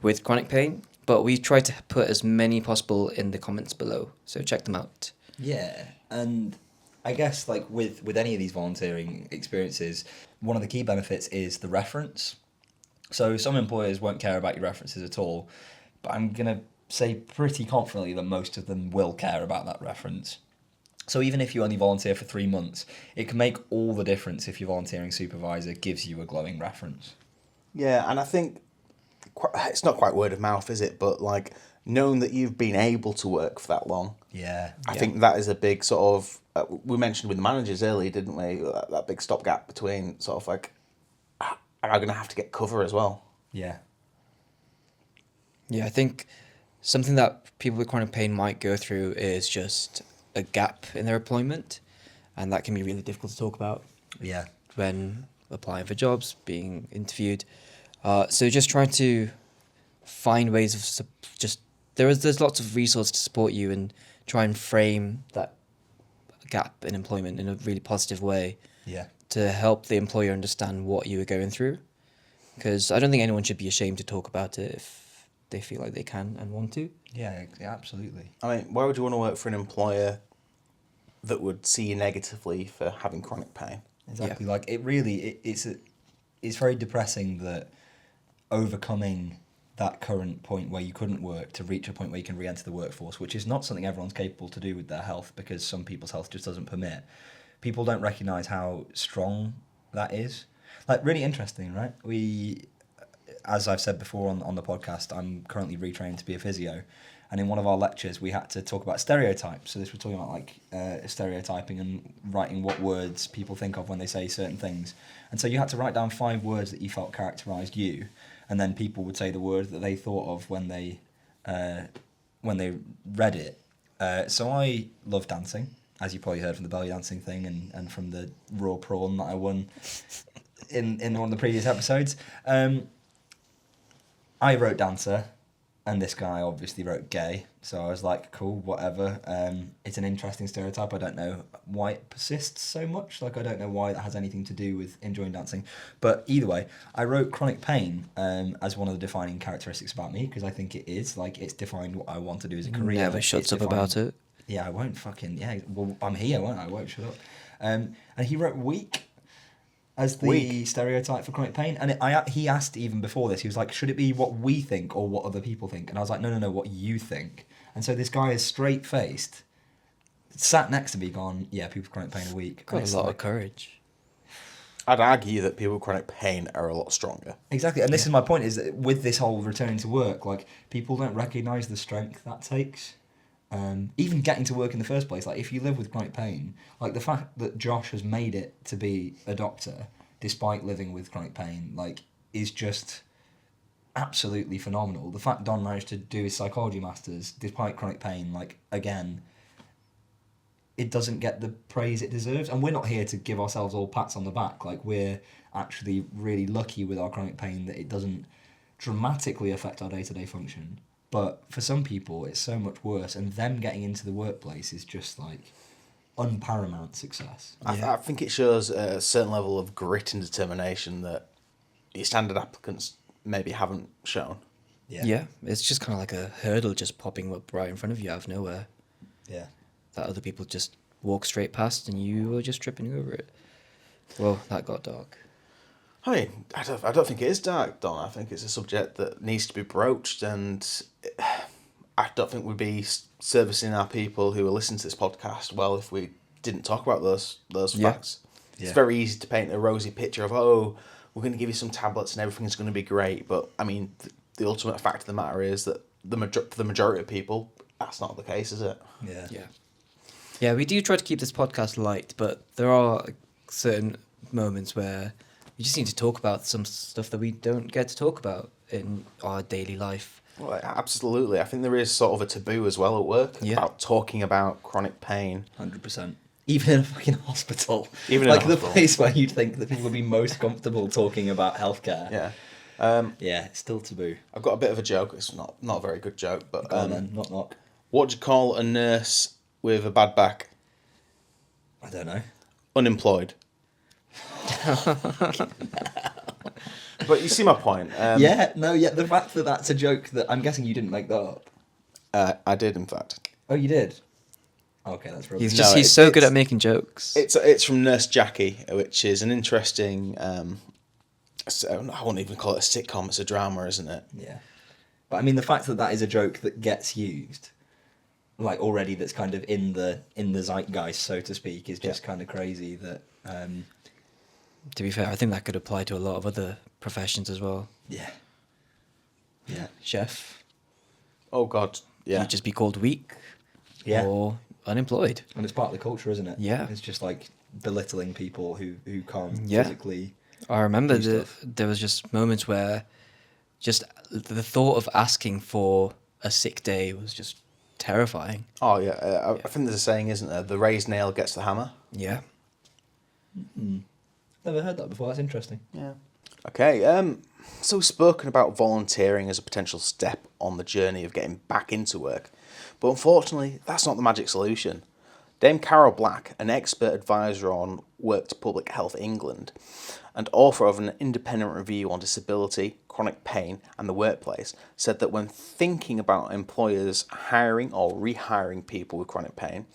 with chronic pain. But we try to put as many possible in the comments below. So check them out. Yeah, and I guess like with any of these volunteering experiences, one of the key benefits is the reference. So some employers won't care about your references at all, but I'm going to say pretty confidently that most of them will care about that reference. So even if you only volunteer for 3 months, it can make all the difference if your volunteering supervisor gives you a glowing reference. Yeah, and I think it's not quite word of mouth, is it? But like knowing that you've been able to work for that long. Yeah. I think that is a big sort of, we mentioned with the managers earlier, didn't we? That big stopgap between sort of like, am I going to have to get cover as well? Yeah. Yeah, I think something that people with chronic pain might go through is just a gap in their employment, and that can be really difficult to talk about. Yeah. When applying for jobs, being interviewed. So just trying to find ways of there's lots of resources to support you and try and frame that gap in employment in a really positive way. Yeah. To help the employer understand what you were going through, because I don't think anyone should be ashamed to talk about it if they feel like they can and want to. Yeah, absolutely. I mean, why would you want to work for an employer that would see you negatively for having chronic pain? Exactly. Yeah. Like it really, it's very depressing that overcoming that current point where you couldn't work to reach a point where you can re-enter the workforce, which is not something everyone's capable to do with their health, because some people's health just doesn't permit. People don't recognise how strong that is. Like, really interesting, right? As I've said before on the podcast, I'm currently retraining to be a physio. And in one of our lectures, we had to talk about stereotypes. So this was talking about like stereotyping and writing what words people think of when they say certain things. And so you had to write down 5 words that you felt characterised you. And then people would say the word that they thought of when they read it. So I love dancing, as you probably heard from the belly dancing thing and from the raw prawn that I won in one of the previous episodes. I wrote dancer, and this guy obviously wrote gay. So I was like, cool, whatever. It's an interesting stereotype. I don't know why it persists so much. Like, I don't know why that has anything to do with enjoying dancing. But either way, I wrote chronic pain as one of the defining characteristics about me, because I think it is. Like, it's defined what I want to do as a career. Never shuts up about it. Yeah, I won't fucking... Yeah, well, I'm here, won't I? I won't shut up. And he wrote weak as the stereotype for chronic pain. And he asked even before this, he was like, should it be what we think or what other people think? And I was like, no, what you think. And so this guy is straight-faced, sat next to me gone, yeah, people with chronic pain are weak. Got a lot of courage. I'd argue that people with chronic pain are a lot stronger. Exactly, and this is my point, is that with this whole returning to work, like, people don't recognise the strength that takes. Even getting to work in the first place, like, if you live with chronic pain, like, the fact that Josh has made it to be a doctor, despite living with chronic pain, like, is just absolutely phenomenal. The fact Don managed to do his psychology masters, despite chronic pain, like, again, it doesn't get the praise it deserves. And we're not here to give ourselves all pats on the back. Like, we're actually really lucky with our chronic pain that it doesn't dramatically affect our day-to-day function. But for some people, it's so much worse, and them getting into the workplace is just, like, unparamount success. I think it shows a certain level of grit and determination that your standard applicants maybe haven't shown. Yeah, it's just kind of like a hurdle just popping up right in front of you out of nowhere. Yeah. That other people just walk straight past and you were just tripping over it. Well, that got dark. I mean, I don't think it is dark, Don. I think it's a subject that needs to be broached, and I don't think we'd be servicing our people who are listening to this podcast well if we didn't talk about those Yeah. facts. Yeah. It's very easy to paint a rosy picture of, oh, we're going to give you some tablets and everything's going to be great. But, I mean, the ultimate fact of the matter is that for the majority of people, that's not the case, is it? Yeah. Yeah. Yeah, we do try to keep this podcast light, but there are certain moments where we just need to talk about some stuff that we don't get to talk about in our daily life. Well, absolutely. I think there is sort of a taboo as well at work about talking about chronic pain. 100%. Even in a fucking hospital. Even in a like the hospital. place where you'd think that people would be most comfortable talking about healthcare. Yeah. Yeah, it's still taboo. I've got a bit of a joke. It's not a very good joke, but Go on then, knock. what do you call a nurse with a bad back? I don't know. Unemployed. But you see my point. The fact that that's a joke that I'm guessing you didn't make that up. I did, in fact. Oh, you did? Okay, that's rubbish. He's so good at making jokes. It's from Nurse Jackie, which is an interesting. I wouldn't even call it a sitcom. It's a drama, isn't it? Yeah. But I mean, the fact that that is a joke that gets used, like already, that's kind of in the zeitgeist, so to speak, is just kind of crazy. That. To be fair, I think that could apply to a lot of other professions as well. Yeah. Yeah. Chef. Oh God, yeah. You'd just be called weak Yeah. or unemployed. And it's part of the culture, isn't it? Yeah. It's just like belittling people who can't Yeah. physically. I remember do stuff. there was just moments where just the thought of asking for a sick day was just terrifying. Oh yeah. I think there's a saying, isn't there? The raised nail gets the hammer. Yeah. Never heard that before. That's interesting. Yeah. Okay. So we've spoken about volunteering as a potential step on the journey of getting back into work, but unfortunately, that's not the magic solution. Dame Carol Black, an expert advisor on Work to Public Health England, and author of an independent review on disability, chronic pain, and the workplace, said that when thinking about employers hiring or rehiring people with chronic pain,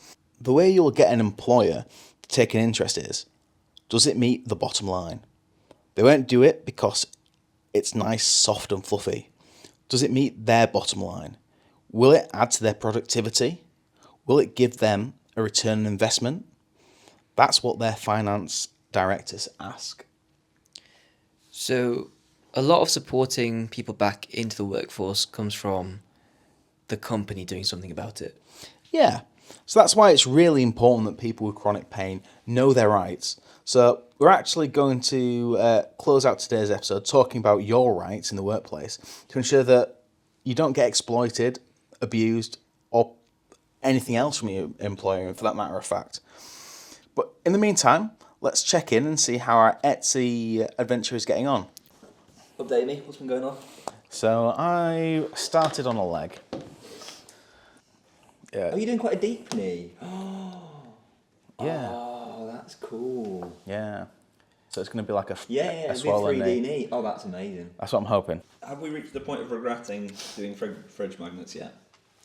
the way you'll get an employer to take an interest is, does it meet the bottom line? They won't do it because it's nice, soft and fluffy. Does it meet their bottom line? Will it add to their productivity? Will it give them a return on investment? That's what their finance directors ask. So a lot of supporting people back into the workforce comes from the company doing something about it. Yeah, so that's why it's really important that people with chronic pain know their rights. So we're actually going to close out today's episode talking about your rights in the workplace to ensure that you don't get exploited, abused, or anything else from your employer, for that matter of fact. But in the meantime, let's check in and see how our Etsy adventure is getting on. Update me. What's been going on? So I started on a leg. Yeah. Oh, you're doing quite a deep knee. Yeah. Oh, that's cool. Yeah. So it's going to be like a Yeah, swollen 3D knee. knee. Oh, that's amazing. That's what I'm hoping. Have we reached the point of regretting doing fridge magnets yet?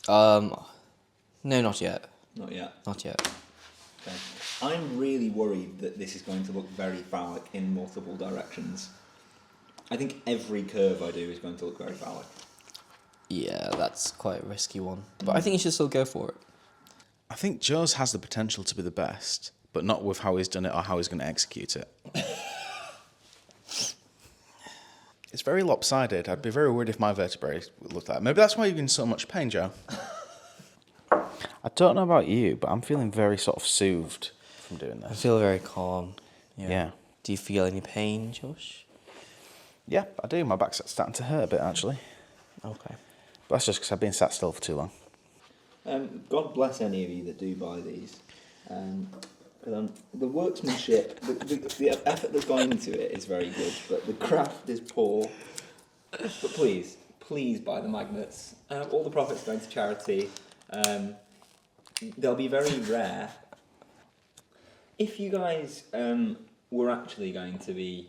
No, not yet. Not yet. Not yet. Okay. I'm really worried that this is going to look very phallic in multiple directions. I think every curve I do is going to look very phallic. Yeah, that's quite a risky one. But I think you should still go for it. I think Joe's has the potential to be the best, but not with how he's done it or how he's going to execute it. It's very lopsided. I'd be very worried if my vertebrae looked like that. Maybe that's why you're in so much pain, Joe. I don't know about you, but I'm feeling very sort of soothed from doing I this. feel very calm. Yeah. Do you feel any pain, Josh? Yeah, I do. My back's starting to hurt a bit, actually. Okay. But that's just because I've been sat still for too long. God bless any of you that do buy these. The workmanship, the effort that's gone into it is very good, but the craft is poor. But please buy the magnets. All the profits going to charity. They'll be very rare. If you guys were actually going to be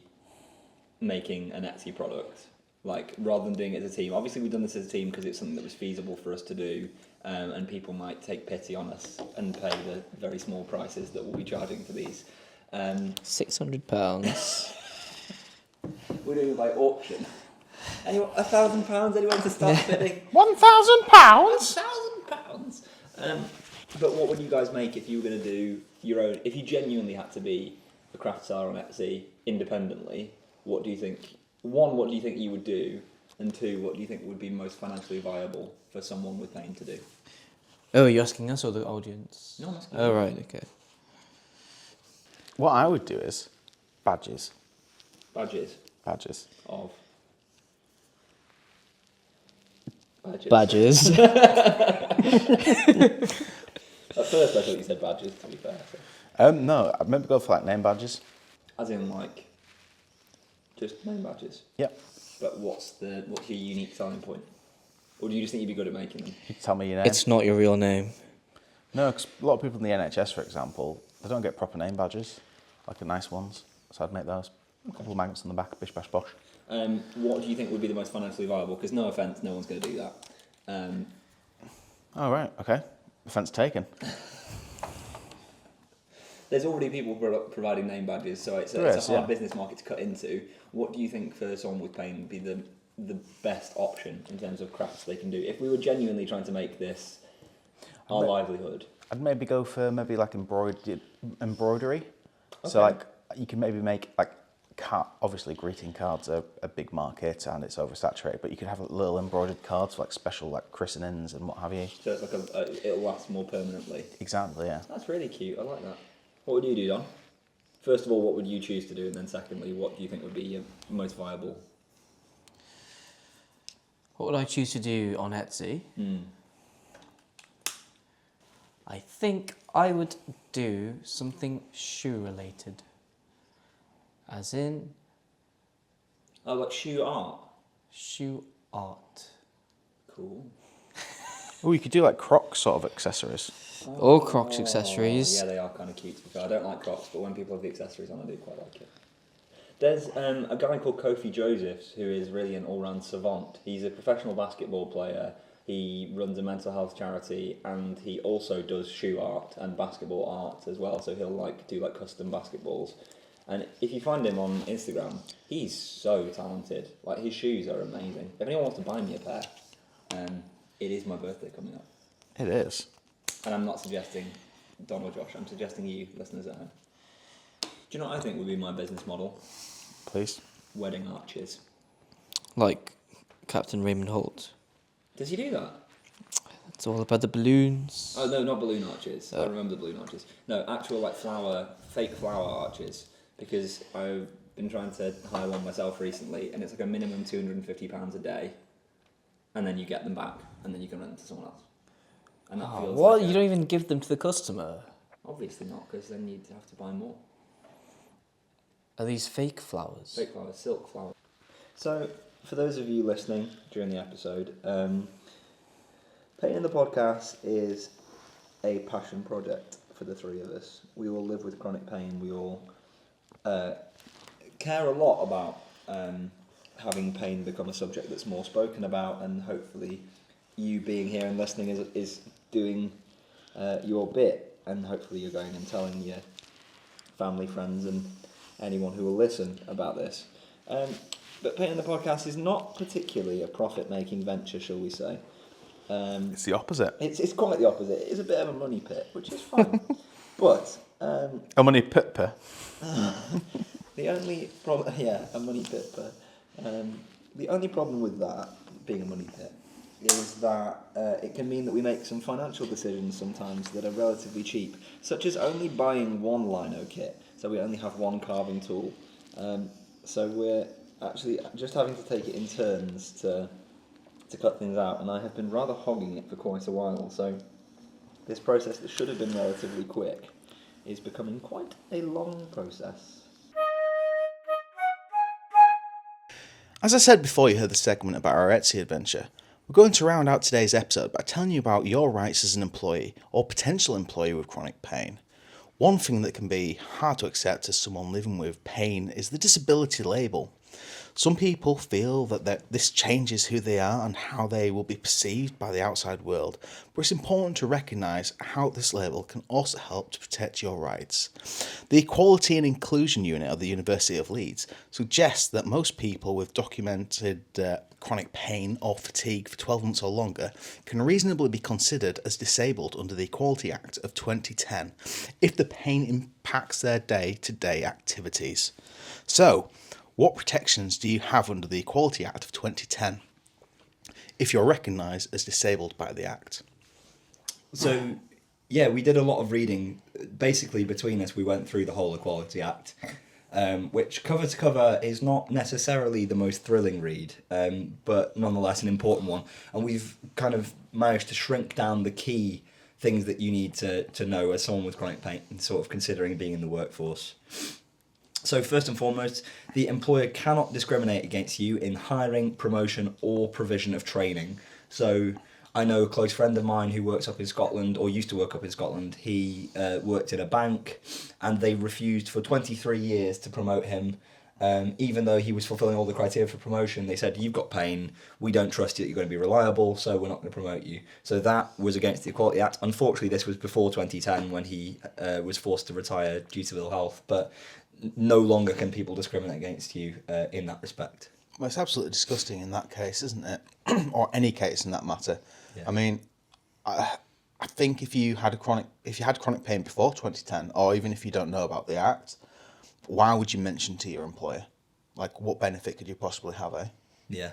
making an Etsy product, like rather than doing it as a team, obviously we've done this as a team because it's something that was feasible for us to do, and people might take pity on us and pay the very small prices that we'll be charging for these. £600. We're doing it by auction. Anyone, £1,000? Anyone to start bidding? £1,000? £1,000. But what would you guys make if you were going to do your own? If you genuinely had to be a craft seller on Etsy independently, what do you think? One, what do you think you would do? And two, what do you think would be most financially viable for someone with pain to do? Oh, are you asking us or the audience? No, I'm asking Oh, you. right, okay. What I would do is badges. Badges Badges. of. Badges. At first, I thought you said badges. To be fair, so. No, I'd maybe go for like name badges. As in like, just name badges. Yep. But what's your unique selling point? Or do you just think you'd be good at making them? You tell me your name. It's not your real name. No, because a lot of people in the NHS, for example, they don't get proper name badges, like the nice ones. So I'd make those. A couple of magnets on the back, bish bash bosh. What do you think would be the most financially viable? Because no offence, no one's going to do that. Oh, right, okay. Offence taken. There's already people providing name badges, so it's a hard business market to cut into. What do you think for someone with pain would be the best option in terms of crafts they can do? If we were genuinely trying to make this our livelihood. I'd maybe go for maybe like embroidery. Okay. So like you can maybe make like obviously greeting cards are a big market and it's oversaturated, but you could have little embroidered cards for like special like christenings and what have you. So it's like it'll last more permanently. Exactly, yeah. That's really cute. I like that. What would you do, Don? First of all, what would you choose to do, and then secondly, what do you think would be your most viable? What would I choose to do on Etsy? I think I would do something shoe related. As in Oh, like shoe art. shoe art. Cool. Oh, you could do like Crocs sort of accessories. Or Crocs accessories. Yeah, they are kind of cute to be fair. I don't like Crocs, but when people have the accessories on, I do quite like it. There's a guy called Kofi Josephs who is really an all-round savant. He's a professional basketball player. He runs a mental health charity, and he also does shoe art and basketball art as well. So he'll do custom basketballs. And if you find him on Instagram, he's so talented. Like, his shoes are amazing. If anyone wants to buy me a pair, it is my birthday coming up. It is. And I'm not suggesting Don or Josh, I'm suggesting you, listeners at home. Do you know what I think would be my business model? Please. Wedding arches. Like Captain Raymond Holt. Does he do that? It's all about the balloons. Oh, no, not balloon arches. I remember the balloon arches. No, actual fake flower arches. Because I've been trying to hire one myself recently, and it's like a minimum £250 a day. And then you get them back, and then you can rent them to someone else. And that feels What? like You don't even give them to the customer? Obviously not, because then you'd have to buy more. Are these fake flowers? Fake flowers, silk flowers. So, for those of you listening during the episode, Pain in the Podcast is a passion project for the three of us. We all live with chronic pain. We all care a lot about having pain become a subject that's more spoken about, and hopefully you being here and listening is doing your bit, and hopefully you're going and telling your family, friends, and anyone who will listen about this. But Pain in the Podcast is not particularly a profit-making venture, shall we say. It's the opposite. It's quite the opposite. It is a bit of a money pit, which is fun. But A money pit. the only problem, a money pit. The only problem with that being a money pit is that it can mean that we make some financial decisions sometimes that are relatively cheap, such as only buying one lino kit. So we only have one carving tool. So we're actually just having to take it in turns to cut things out, and I have been rather hogging it for quite a while. So this process that should have been relatively quick is becoming quite a long process. As I said before you heard the segment about our Etsy adventure, we're going to round out today's episode by telling you about your rights as an employee or potential employee with chronic pain. One thing that can be hard to accept as someone living with pain is the disability label. Some people feel that this changes who they are and how they will be perceived by the outside world, but it's important to recognise how this label can also help to protect your rights. The Equality and Inclusion Unit of the University of Leeds suggests that most people with documented chronic pain or fatigue for 12 months or longer can reasonably be considered as disabled under the Equality Act of 2010 if the pain impacts their day-to-day activities. So, what protections do you have under the Equality Act of 2010 if you're recognised as disabled by the Act? So, yeah, we did a lot of reading. Basically, between us, we went through the whole Equality Act, which cover to cover is not necessarily the most thrilling read, but nonetheless an important one. And we've kind of managed to shrink down the key things that you need to know as someone with chronic pain and sort of considering being in the workforce. So first and foremost, the employer cannot discriminate against you in hiring, promotion or provision of training. So I know a close friend of mine who works up in Scotland, or used to work up in Scotland. He worked in a bank and they refused for 23 years to promote him. Even though he was fulfilling all the criteria for promotion, they said, you've got pain, we don't trust you that you're going to be reliable, so we're not going to promote you. So that was against the Equality Act. Unfortunately, this was before 2010 when he was forced to retire due to ill health, but no longer can people discriminate against you in that respect. Well, it's absolutely disgusting in that case, isn't it? Or any case in that matter. Yeah. I mean, I think if you had chronic pain before 2010, or even if you don't know about the Act, why would you mention to your employer? Like, what benefit could you possibly have, eh? Yeah.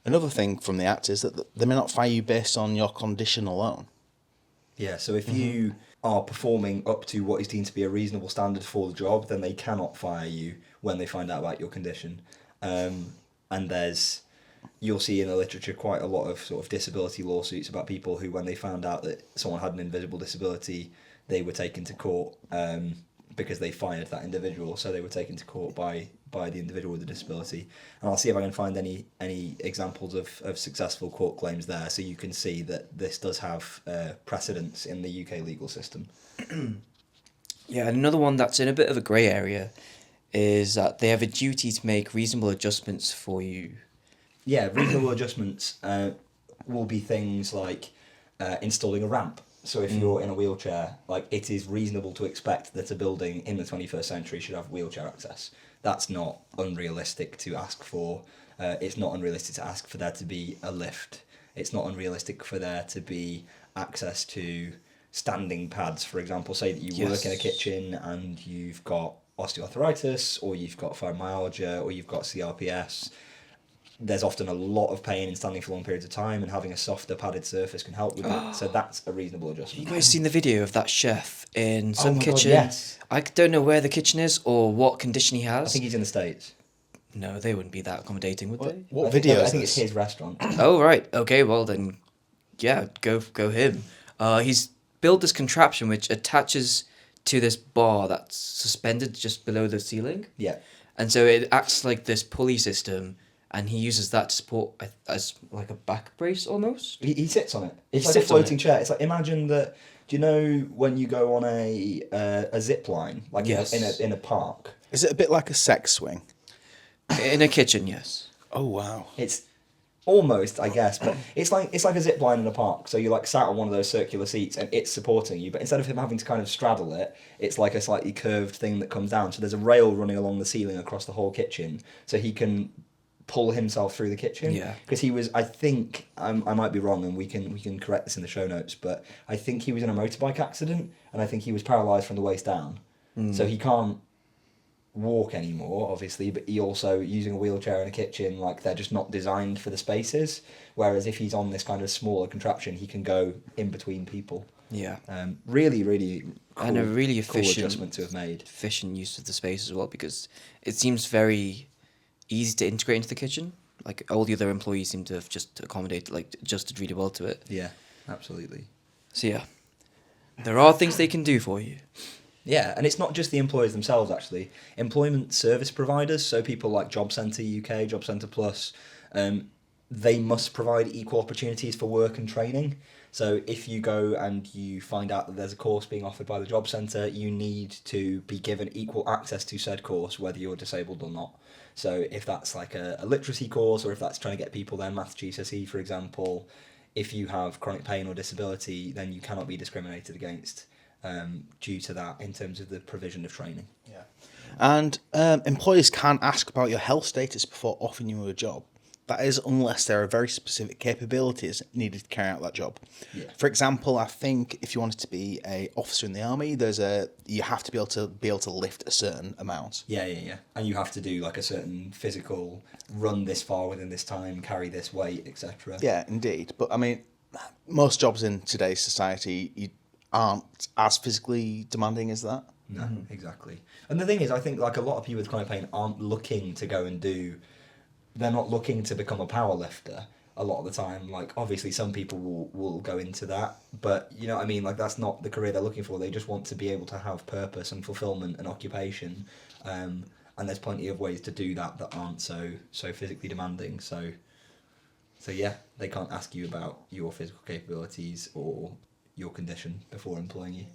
Another thing from the Act is that they may not fire you based on your condition alone. Yeah, so if you are performing up to what is deemed to be a reasonable standard for the job, then they cannot fire you when they find out about your condition. And you'll see in the literature quite a lot of sort of disability lawsuits about people who, when they found out that someone had an invisible disability, they were taken to court because they fired that individual. So they were taken to court by the individual with the disability. And I'll see if I can find any examples of successful court claims there, so you can see that this does have precedence in the UK legal system. Yeah, and another one that's in a bit of a grey area is that they have a duty to make reasonable adjustments for you. Yeah, reasonable adjustments will be things like installing a ramp. So if you're in a wheelchair, like, it is reasonable to expect that a building in the 21st century should have wheelchair access. That's not unrealistic to ask for. It's not unrealistic to ask for there to be a lift. It's not unrealistic for there to be access to standing pads. For example, say that you work in a kitchen and you've got osteoarthritis, or you've got fibromyalgia, or you've got CRPS. There's often a lot of pain in standing for long periods of time, and having a softer padded surface can help with that. So that's a reasonable adjustment. You guys seen the video of that chef in some my God, kitchen? yes. I don't know where the kitchen is or what condition he has. I think he's in the States. No, they wouldn't be that accommodating, would they? What I think- video I is think this? it's his restaurant. Oh, right. Okay, well then, yeah, go him. He's built this contraption which attaches to this bar that's suspended just below the ceiling. Yeah. And so it acts like this pulley system, and he uses that to support as like a back brace almost. He sits on it. It's He like sits a on floating chair. It's like, imagine that. Do you know when you go on a zip line, like Yes. in a park? Is it a bit like a sex swing? In a kitchen, yes. Oh, wow. It's almost, I guess, but it's like a zip line in a park. So you're like sat on one of those circular seats and it's supporting you, but instead of him having to kind of straddle it, it's like a slightly curved thing that comes down. So there's a rail running along the ceiling across the whole kitchen, so he can pull himself through the kitchen. Yeah. Because he was, I think, I might be wrong, and we can correct this in the show notes, but I think he was in a motorbike accident, and I think he was paralysed from the waist down. So he can't walk anymore, obviously, but he also, using a wheelchair in a kitchen, like, they're just not designed for the spaces, whereas if he's on this kind of smaller contraption, he can go in between people. Yeah. Really, really cool, And a really cool efficient adjustment to have made. efficient use of the space as well, because it seems very easy to integrate into the kitchen. Like, all the other employees seem to have just adjusted really well to it. Yeah, absolutely. So yeah, there are things they can do for you. Yeah, and it's not just the employers themselves, actually. Employment service providers, so people like Job Centre UK, Job Centre Plus, they must provide equal opportunities for work and training. So if you go and you find out that there's a course being offered by the job centre, you need to be given equal access to said course, whether you're disabled or not. So if that's like a literacy course, or if that's trying to get people their maths GCSE, for example, if you have chronic pain or disability, then you cannot be discriminated against due to that in terms of the provision of training. Yeah. And employers can ask about your health status before offering you a job. That is, unless there are very specific capabilities needed to carry out that job. Yeah. For example, I think if you wanted to be an officer in the army, you have to be able to lift a certain amount. Yeah. And you have to do like a certain physical, run this far within this time, carry this weight, etc. Yeah, indeed. But I mean, most jobs in today's society aren't as physically demanding as that. No, exactly. And the thing is, I think like a lot of people with chronic pain aren't looking to go and do. They're not looking to become a power lifter a lot of the time. Like, obviously, some people will go into that, but you know what I mean? Like, that's not the career they're looking for. They just want to be able to have purpose and fulfillment and occupation. And there's plenty of ways to do that aren't so physically demanding. So yeah, they can't ask you about your physical capabilities or your condition before employing you.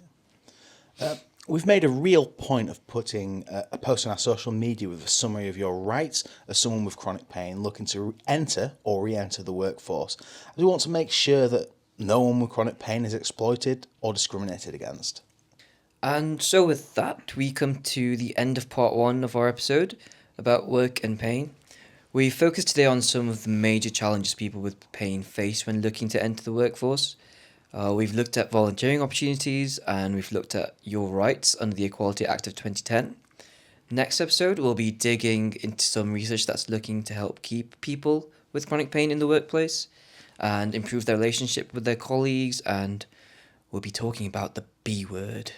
We've made a real point of putting a post on our social media with a summary of your rights as someone with chronic pain looking to enter or re-enter the workforce. We want to make sure that no one with chronic pain is exploited or discriminated against. And so with that, we come to the end of part 1 of our episode about work and pain. We focused today on some of the major challenges people with pain face when looking to enter the workforce. We've looked at volunteering opportunities, and we've looked at your rights under the Equality Act of 2010. Next episode, we'll be digging into some research that's looking to help keep people with chronic pain in the workplace and improve their relationship with their colleagues, and we'll be talking about the B word.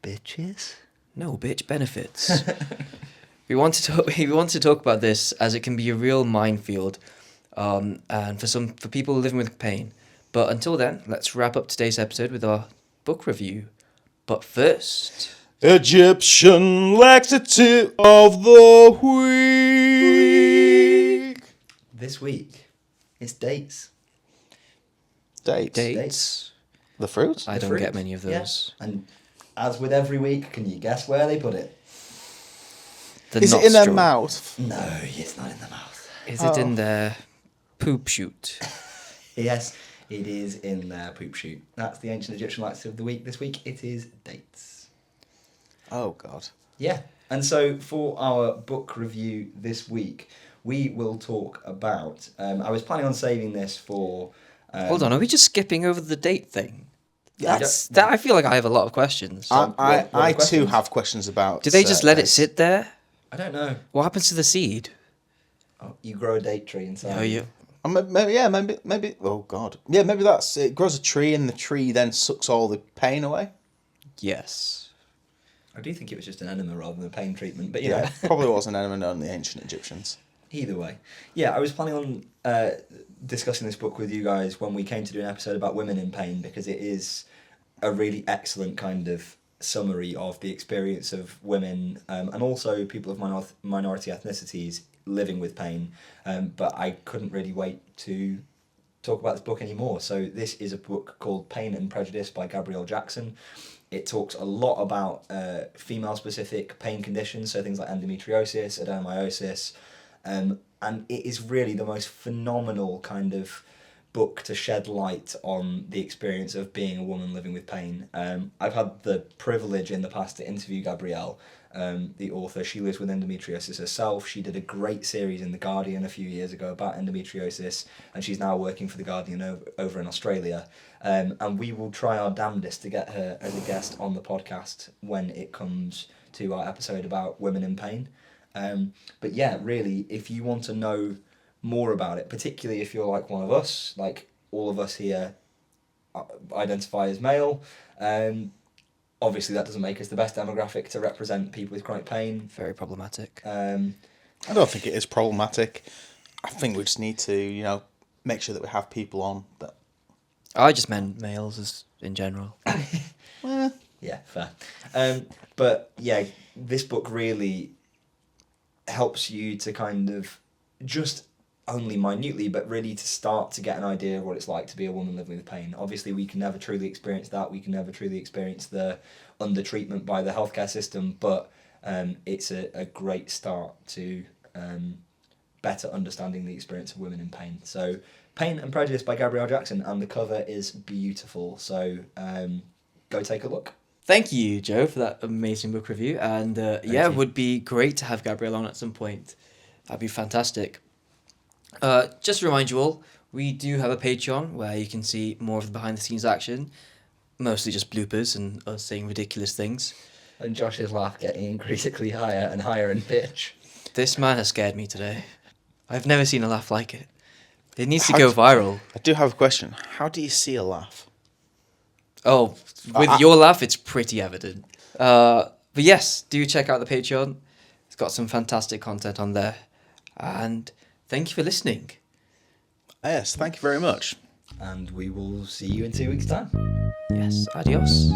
Bitches? No, bitch, benefits. We want to talk about this as it can be a real minefield, and for people living with pain. But until then, let's wrap up today's episode with our book review. But first, Egyptian laxative of the week. This week, it's dates. Dates. The fruit? I don't fruit. get many of those. Yeah. And as with every week, can you guess where they put it? Is it in their mouth? No, it's not in the mouth. Is it in their poop chute? Yes, it is in their poop chute. That's the ancient Egyptian laxative of the week. This week it is dates. Oh, God. Yeah. And so for our book review this week, we will talk about... I was planning on saving this for... Hold on, are we just skipping over the date thing? Yeah, I feel like I have a lot of questions. I too have questions about... Do they just let it sit there? I don't know. What happens to the seed? Oh, you grow a date tree inside. Oh, you... Maybe. Oh God. Yeah, maybe it grows a tree, and the tree then sucks all the pain away. Yes. I do think it was just an enema rather than a pain treatment, but you know. Probably was an enema known to the ancient Egyptians. Either way. Yeah, I was planning on discussing this book with you guys when we came to do an episode about women in pain, because it is a really excellent kind of summary of the experience of women and also people of minority ethnicities living with pain, but I couldn't really wait to talk about this book anymore. So this is a book called Pain and Prejudice by Gabrielle Jackson. It talks a lot about female-specific pain conditions, so things like endometriosis, adenomyosis, and it is really the most phenomenal kind of book to shed light on the experience of being a woman living with pain. I've had the privilege in the past to interview Gabrielle, the author. She lives with endometriosis herself. She did a great series in The Guardian a few years ago about endometriosis, and she's now working for The Guardian over in Australia. And we will try our damnedest to get her as a guest on the podcast when it comes to our episode about women in pain. But yeah, really, if you want to know more about it, particularly if you're like one of us, like all of us here identify as male, obviously that doesn't make us the best demographic to represent people with chronic pain. Very problematic. I don't think it is problematic. I think we just need to, make sure that we have people on that. I just meant males as in general. Well, Yeah, fair. But yeah, this book really helps you to kind of just only minutely, but really to start to get an idea of what it's like to be a woman living with pain. Obviously, we can never truly experience that. We can never truly experience the under-treatment by the healthcare system, but it's a great start to better understanding the experience of women in pain. So, Pain and Prejudice by Gabrielle Jackson, and the cover is beautiful. So, go take a look. Thank you, Joe, for that amazing book review. And yeah, you. it would be great to have Gabrielle on at some point. That'd be fantastic. Just to remind you all, we do have a Patreon where you can see more of the behind-the-scenes action, mostly just bloopers and us saying ridiculous things. And Josh's laugh getting increasingly higher and higher in pitch. This man has scared me today. I've never seen a laugh like it. It needs to go viral. I do have a question. How do you see a laugh? Oh, with your laugh, it's pretty evident. But yes, do check out the Patreon. It's got some fantastic content on there. And thank you for listening. Yes, thank you very much. And we will see you in 2 weeks' time. Yes, adios.